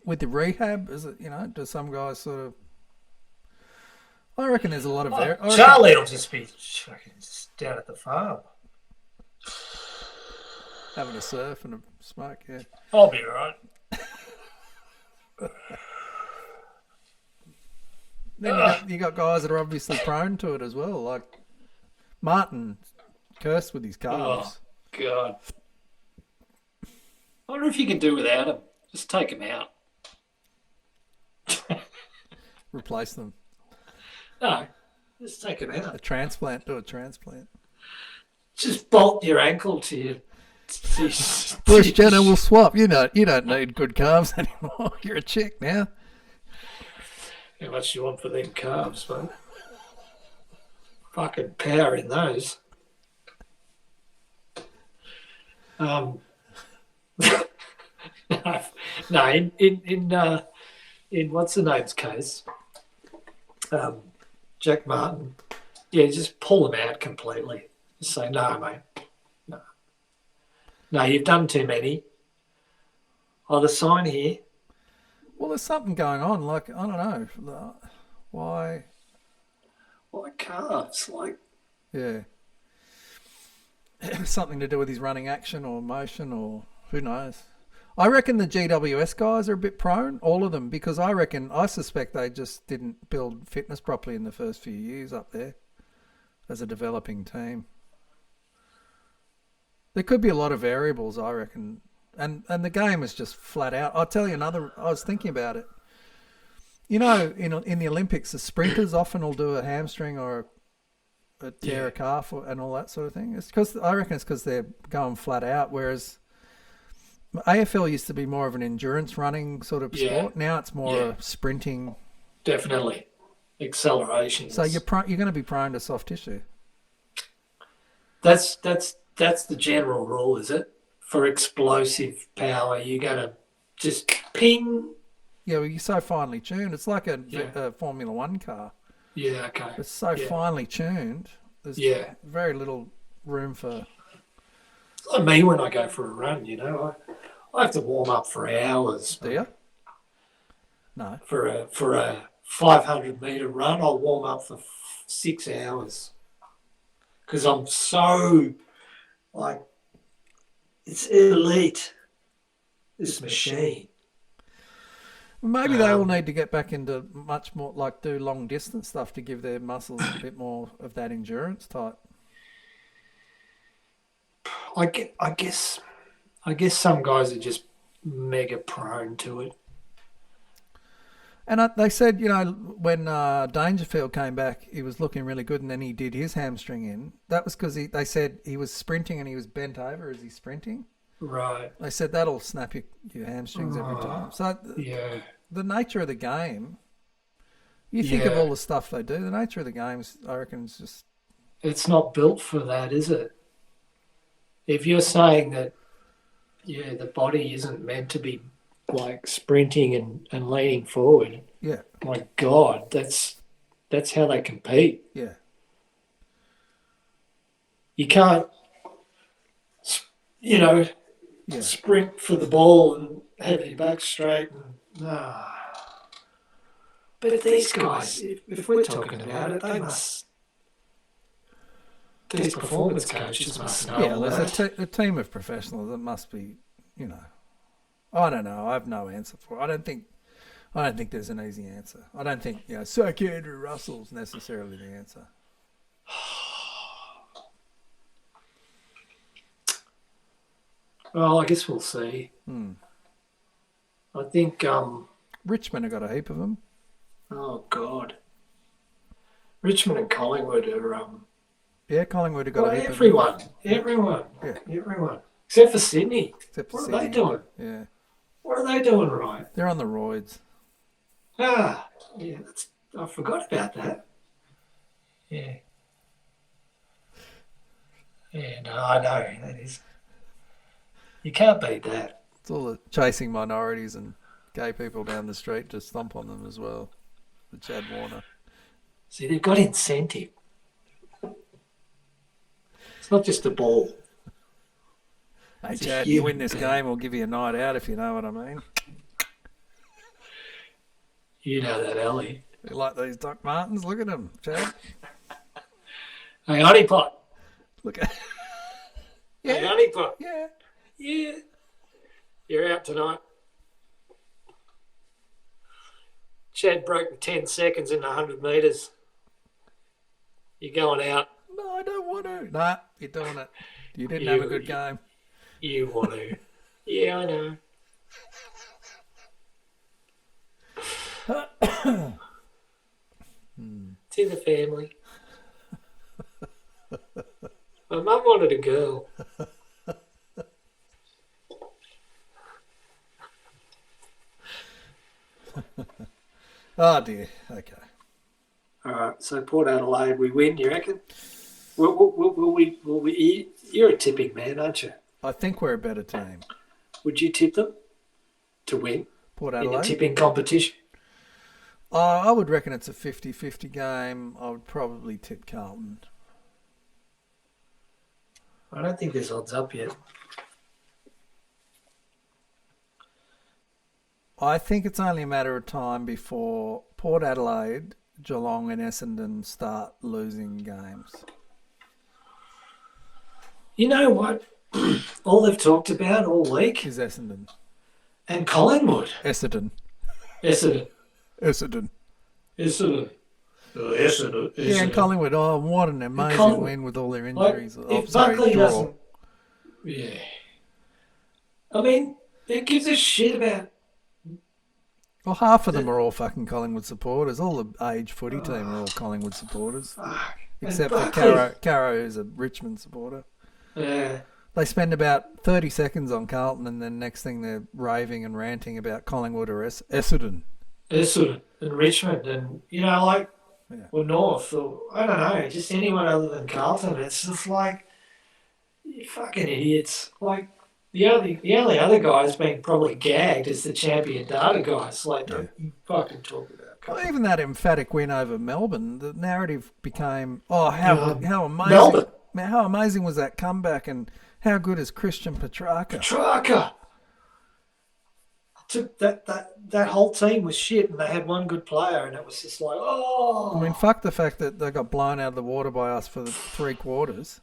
with the rehab, is it do some guys sort of? I reckon there's a lot of Charlie will just be fucking down at the farm. having a surf and a smoke. Yeah. I'll be all right. Then you got guys that are obviously prone to it as well, like Martin, cursed with his calves. Oh, God. I wonder if you can do without him. Just take him out. Replace them. No, just take him Do a out. transplant. Just bolt your ankle to your... Bruce Jenner will swap. You don't need good calves anymore. You're a chick now. How much do you want for them calves, mate? Fucking power in those. No, in what's the name's case, Jack Martin, yeah, just pull them out completely. Just say, no, mate, no, you've done too many. Oh, the sign here. Well, there's something going on. Like I don't know why. Like calves, like Yeah. Something to do with his running action or motion or who knows. I reckon the GWS guys are a bit prone, all of them, because I suspect they just didn't build fitness properly in the first few years up there as a developing team. There could be a lot of variables, I reckon. And the game is just flat out. I'll tell you I was thinking about it. In the Olympics, the sprinters often will do a hamstring or tear a calf and all that sort of thing. I reckon it's because they're going flat out, whereas AFL used to be more of an endurance running sort of sport. Now it's more sprinting. definitely acceleration. So you're going to be prone to soft tissue. That's the general rule, is it? For explosive power, you're going to just ping. Yeah, well, you're so finely tuned. It's like a Formula One car. Yeah, okay. It's so finely tuned. There's very little room for... It's like me when I go for a run, I have to warm up for hours. Do you? No. For a 500-metre run, I'll warm up for 6 hours. Because I'm so, it's elite, this machine. Maybe they all need to get back into much more, do long distance stuff to give their muscles a bit more of that endurance type. I guess some guys are just mega prone to it. And they said, when Dangerfield came back, he was looking really good, and then he did his hamstring in. That was because they said he was sprinting and he was bent over as he's sprinting. Right. They said that'll snap your hamstrings every time. So the nature of the game, you think of all the stuff they do, the nature of the game, I reckon, is just... It's not built for that, is it? If you're saying that, the body isn't meant to be sprinting and leaning forward. Yeah. My God, that's how they compete. Yeah. You can't, sprint for the ball and have your back straight. But these guys, if we're talking about it, these performance coaches must know Yeah, all there's that. a team of professionals that must be, you know. I don't know. I have no answer for it. I don't think there's an easy answer. I don't think, Sir Andrew Russell's necessarily the answer. Well, I guess we'll see. I think, Richmond have got a heap of them. oh, God. Richmond and Collingwood are, Yeah, Collingwood have got a heap of them. everyone. Yeah. Except for Sydney. Except for What Sydney. are they doing? Yeah. What are they doing right? They're on the roids. Yeah, I forgot about that. Yeah. Yeah, no, I know. That is. You can't beat that. It's all the chasing minorities and gay people down the street to stomp on them as well. The Chad Warner. See, they've got incentive. It's not just a ball. Hey, It's a Chad, you human win this being. game, we'll give you a night out if you know what I mean. You know that, Ellie. You like these Doc Martens? Look at them, Chad. Hey, Honeypot. Look at. Hey, Honeypot. Yeah. Yeah. You're out tonight. Chad broke the 10 seconds in the 100 metres. You're going out. No, I don't want to. Nah, you're doing it. You didn't You- have a good game. You want to. Yeah, I know. It's in the family. My mum wanted a girl. Oh dear. Okay. All right, so Port Adelaide, we win, you reckon? Will we? You're a tipping man, aren't you? I think we're a better team. Would you tip them to win Port in a Adelaide. tipping competition? I would reckon it's a 50-50 game. I would probably tip Carlton. I don't think there's odds up yet. I think it's only a matter of time before Port Adelaide, Geelong and Essendon start losing games. You know what? All they've talked about all week, Is Essendon. and Collingwood. Essendon. Essendon. Essendon. Essendon. Essendon. Yeah, and Collingwood. Oh, what an amazing Collingwood. win with all their Like, injuries. if Buckley draw. doesn't... Yeah. I mean, it gives a shit about... Well, half of them are all fucking Collingwood supporters. All the age footy team are all Collingwood supporters. Fuck. Except And for Buckley- Caro, who's a Richmond supporter. Yeah. They spend about 30 seconds on Carlton, and then next thing they're raving and ranting about Collingwood or Essendon. Essendon and Richmond and, like, Yeah. or North or, I don't know, just anyone other than Carlton. It's just like, you fucking idiots. Like, the only other guys being probably gagged is the champion data guys. Like, don't you fucking talk about Well, even that emphatic win over Melbourne, the narrative became, how amazing, Melbourne. man, how amazing was that comeback, and how good is Christian Petrarca? Petrarca. That whole team was shit, and they had one good player, and it was just like, I mean, fuck the fact that they got blown out of the water by us for the 3 quarters.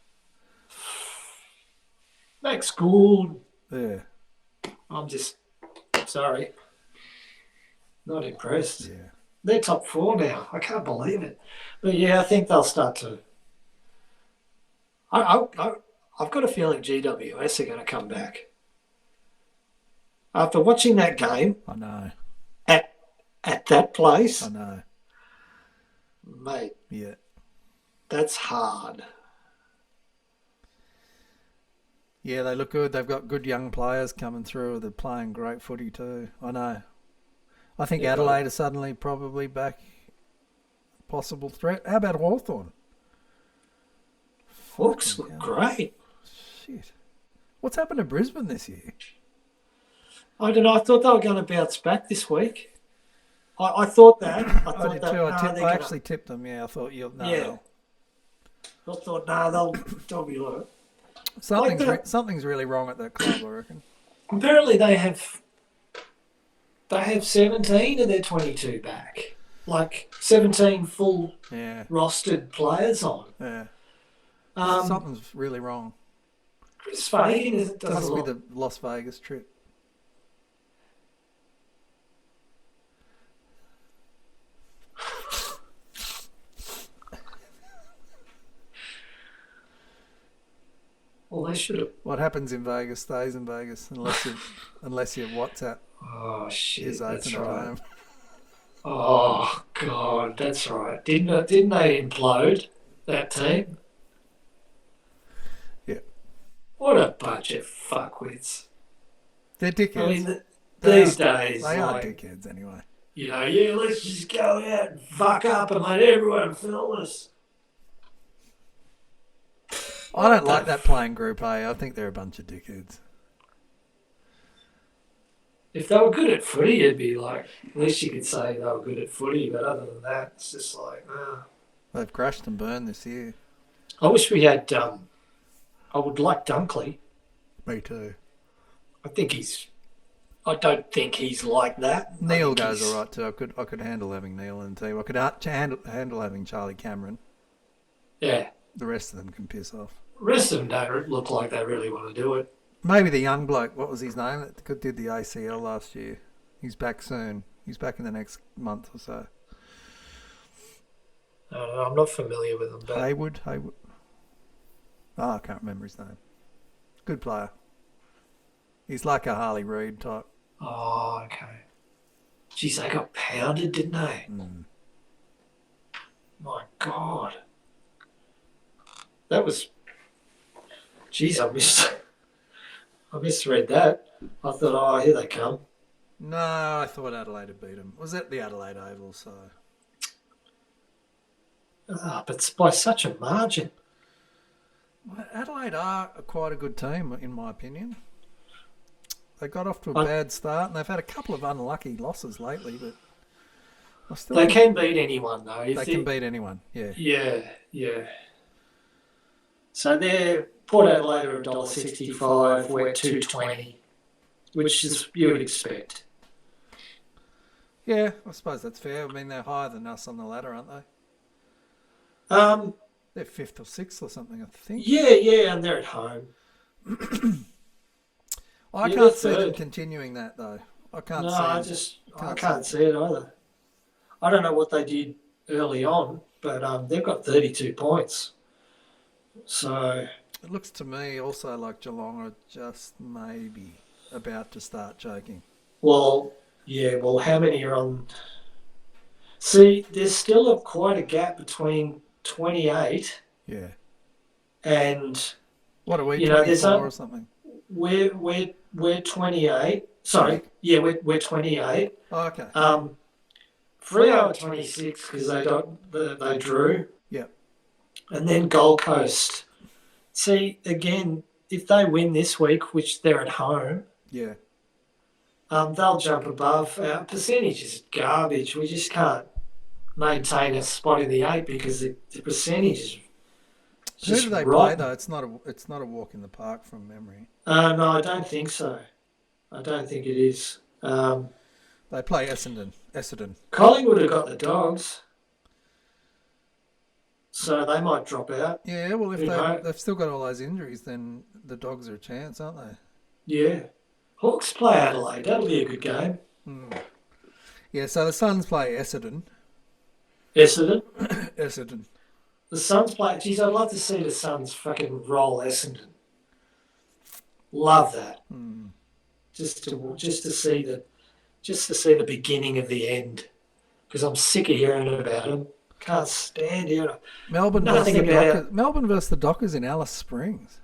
Max Gould. Yeah, I'm just sorry, not impressed. yeah. They're top 4 now. I can't believe it. But yeah, I think they'll start to. I've got a feeling GWS are going to come back. After watching that game I know, at that place, I know. mate, Yeah. that's hard. Yeah, they look good. They've got good young players coming through. They're playing great footy too. I know. I think Yeah, Adelaide are suddenly probably back. Possible threat. How about Hawthorn? Hawks look great. Shit. What's happened to Brisbane this year? I don't know. I thought they were going to bounce back this week. I thought that. I I thought did that. too. no, I they're actually tipped them. Yeah, I thought you'll. No, Yeah. I thought, they'll be like. something's really wrong at that club, I reckon. Apparently, they have 17 of their 22 back. Like 17 full Yeah, rostered players on. yeah. Something's really wrong. Chris Fagan Must doesn't be look. the Las Vegas trip. Well, they should have. What happens in Vegas stays in Vegas unless your WhatsApp Oh shit, is that's open at right. home. Oh god, that's right. Didn't they implode that team? Yeah. What a bunch of fuckwits. They're dickheads. I mean, They these are- days, They are like, dickheads anyway. yeah, let's just go out and fuck up and let everyone film us. I don't like that playing Group A. I think they're a bunch of dickheads. If they were good at footy, it'd be like, at least you could say they were good at footy, but other than that, it's just like, They've crashed and burned this year. I wish we had, I would like Dunkley. Me too. I don't think he's like that. Neil goes all right too. I could handle having Neil in the team. I could handle having Charlie Cameron. Yeah. The rest of them can piss off. The rest of them don't look like they really want to do it. Maybe the young bloke, what was his name, that did the ACL last year. He's back soon. He's back in the next month or so. I don't know, I'm not familiar with them. But Haywood. Oh, I can't remember his name. Good player. He's like a Harley Reid type. Oh, okay. Jeez, they got pounded, didn't they? Mm. My God. That was... Jeez, I misread that. I thought, oh, here they come. No, I thought Adelaide had beat him. Was at the Adelaide Oval, so... But it's by such a margin. Well, Adelaide are quite a good team, in my opinion. They got off to a bad start, and they've had a couple of unlucky losses lately, but I still They think can beat anyone, though. they can beat anyone. Yeah. Yeah. So they're Port Adelaide are $1.65, we're $2.20, which is you would expect. Yeah, I suppose that's fair. I mean, they're higher than us on the ladder, aren't they? They're 5th or 6th or something, I think. Yeah, and they're at home. I Yeah, can't they're see them third. continuing that, though. I can't No, see I can't see it either. I don't know what they did early on, but they've got 32 points. So It looks to me also like Geelong are just maybe about to start choking. well, how many are on? See, there's still quite a gap between 28 Yeah. and What are we, You know, there's 24 or something? we're 28. Sorry, yeah, we're 28. Oh, okay. Freo are 26 because they drew, Yep. and then Gold Coast. See, again, if they win this week, which they're at home, Yeah. they'll jump above. Our percentage is garbage. We just can't maintain a spot in the 8 because the percentage is Who just do they rotten. play, though? It's not a walk in the park from memory. No, I don't think so. I don't think it is. They play Essendon. Collingwood have got the Dogs, so they might drop out. Yeah, well, if Who knows? they've still got all those injuries, then the Dogs are a chance, aren't they? Yeah. Hawks play Adelaide. That'll be a good game. Yeah, so the Suns play Essendon. Essendon. The Suns play. Geez, I'd love to see the Suns fucking roll Essendon. Love that. Just to see the beginning of the end, because I'm sick of hearing about them. Can't stand hearing. Melbourne Nothing versus the about Dockers. Melbourne versus the Dockers in Alice Springs.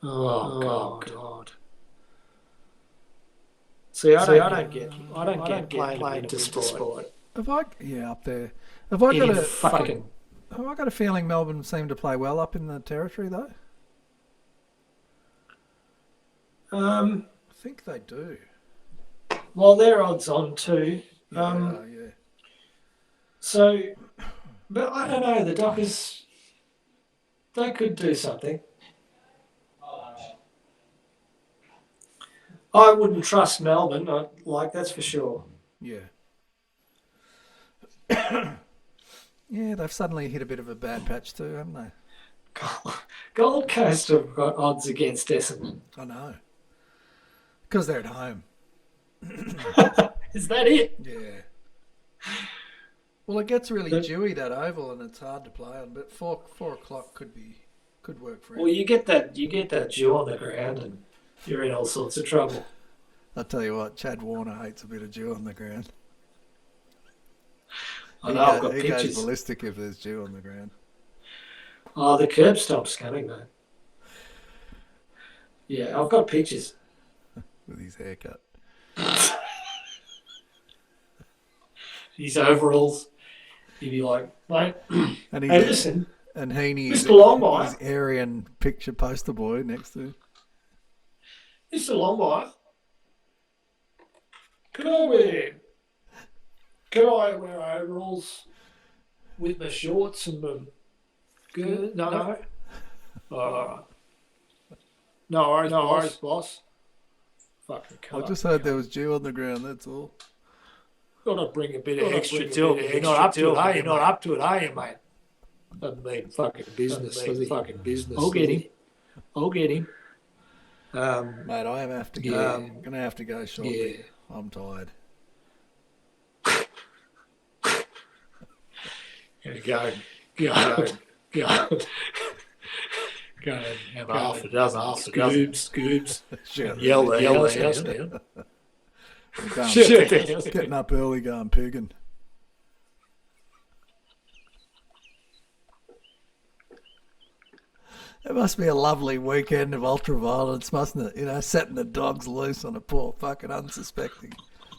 Oh God. See, I don't get playing to sport. Up there. Have I got a feeling Melbourne seem to play well up in the territory though? I think they do. Well, they're odds on too. Yeah. So, but I don't know. The Dockers, they could do something. I wouldn't trust Melbourne. That's for sure. Yeah. Yeah, they've suddenly hit a bit of a bad patch too, haven't they? Gold Coast have got odds against Essendon. I know. Because they're at home. Is that it? Yeah. Well, it gets really dewy, that oval, and it's hard to play on. But 4 o'clock could work for Well, him. you get that dew on the ground, and you're in all sorts of trouble. I'll tell you what, Chad Warner hates a bit of dew on the ground. I know, I've got He goes pictures. ballistic if there's dew on the ground. Oh, the curb stomp's coming, though. Yeah, I've got pictures. With his haircut. His overalls. He'd be like, mate, And hey, listen, And Heaney Mr. Longmire. his Aryan picture poster boy next to him. Mr. Longmire, can I wear overalls with my shorts and my good? No. All right. No worries, boss. Fucking I cut. just heard there was dew on the ground, that's all. Gotta bring a bit of extra to it. You're not up to it, are you? Not up to it, are you, mate? Doesn't mean fucking business. Doesn't mean fucking business. I'll get him. Mate, I am gonna have to go shortly. Yeah. I'm tired. Go and have half a dozen scoobs. Yell the house down. Getting up early, going pigging. It must be a lovely weekend of ultra-violence, mustn't it? You know, setting the dogs loose on a poor fucking unsuspecting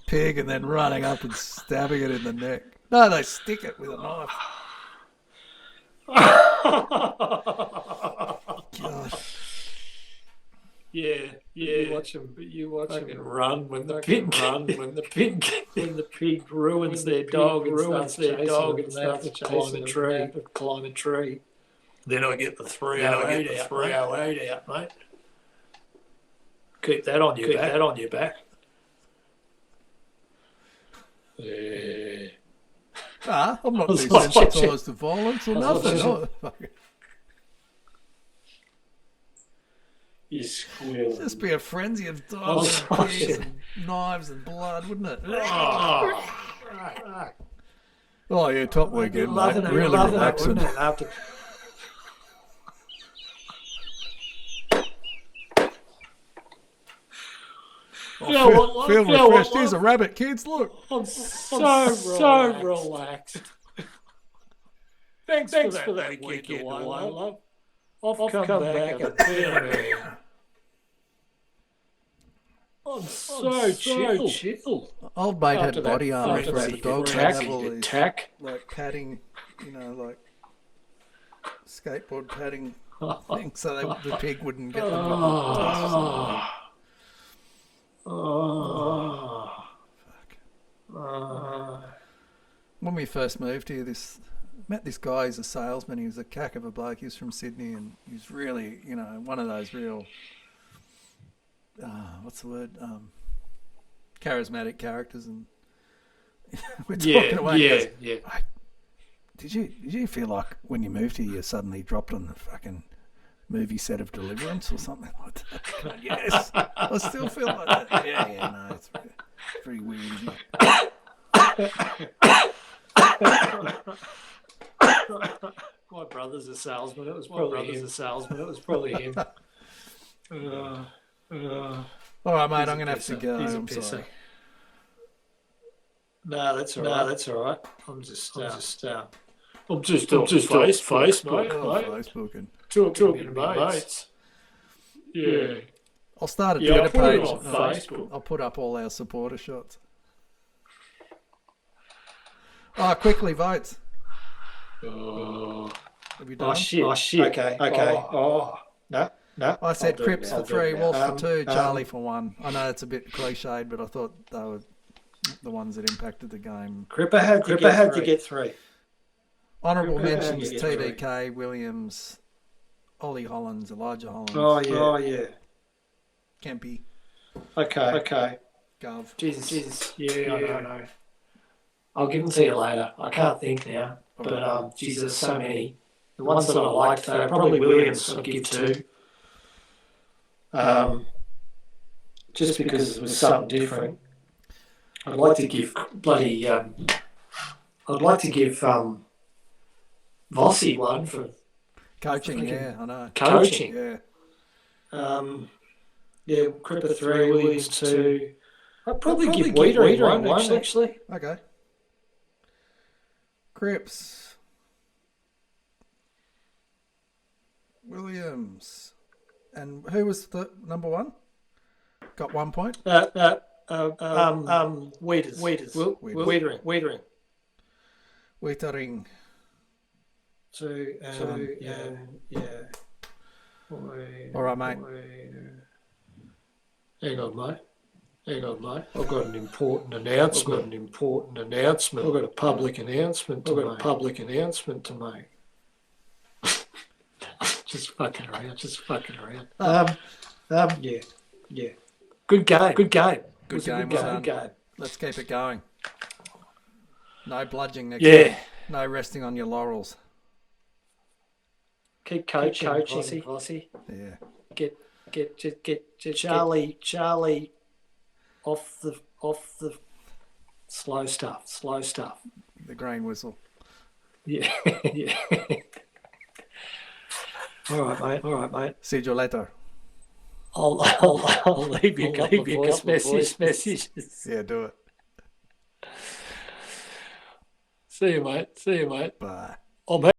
pig and then running up and stabbing it in the neck. No, they stick it with a knife. God. Yeah. You watch them run when the pig ruins their dog and starts climb a tree. Then I get the 308 out, mate. Keep that on your back. Yeah. Nah, I'm not was watching- desensitised to violence or nothing. You squeal. Just be a frenzy of was dogs and pigs watching. and knives and blood, wouldn't it? Oh, Oh yeah, top weekend, mate. loving it, Really loving it, relaxing. wouldn't it? After Feel refreshed. Here's a rabbit, kids. Look. I'm so relaxed. Thanks for that weekend away, love. I've come back and I'm so chill. Old mate had After body that armor for fancy the dog. tack, Have all these, tack. like padding, like skateboard padding things, so the pig wouldn't get them. When we first moved here, met this guy. He's a salesman. He was a cack of a bloke. He was from Sydney, and he's really, one of those real, what's the word? Charismatic characters. And we're talking away. He goes, Yeah. Did you feel like when you moved here, you suddenly dropped on the fucking movie set of Deliverance or something like that? Yes, I still feel like that. Yeah, no, it's very weird, isn't it? My brother's a salesman. It was probably him. All right, mate, I'm going to have to go. He's a I'm pisser. sorry. No, that's all right. I'm just on Facebook, mate. Facebooking. Talking to mates. Yeah. I'll start a Yeah, I'll Twitter put it page. on Facebook. I'll put up all our supporter shots. Quickly, votes. Have you done? Oh shit. Okay. No. I said I'll do Cripps it for now. 3, Wolf for 2, Charlie for 1. I know it's a bit cliched, but I thought they were the ones that impacted the game. Cripper had to get 3. Honourable Cripper had mentions: to get 3. TDK, Williams, Ollie Hollins, Elijah Hollins, Oh yeah. Kempy, Okay. Gov. Jesus. Yeah, I know. I'll give them to you later. I can't think now. But Jesus, so many. The ones that I liked, though, probably Williams I'd give 2. Just because it was something different. I'd like to give bloody. I'd like to give Vossi one for Coaching, yeah, I know. coaching. Yeah. Yeah, Cripper 3, Williams 2. I'd probably give Wiedering one actually. Okay. Cripps. Williams. And who was the number 1? Got 1 point? Wiedering. Wiedering. 2, All right, mate. Hang on, mate. I've got an important announcement. I've got a public announcement to make. Just fucking around. Yeah. Good game. Good game. Let's keep it going. No bludging next week. No resting on your laurels. Keep coaching, Vossi. Yeah. Get Charlie off the slow stuff. The grain whistle. Yeah. All right, mate. See you later. I'll leave you a couple of voice messages. Yeah, do it. See you, mate. Bye. Oh,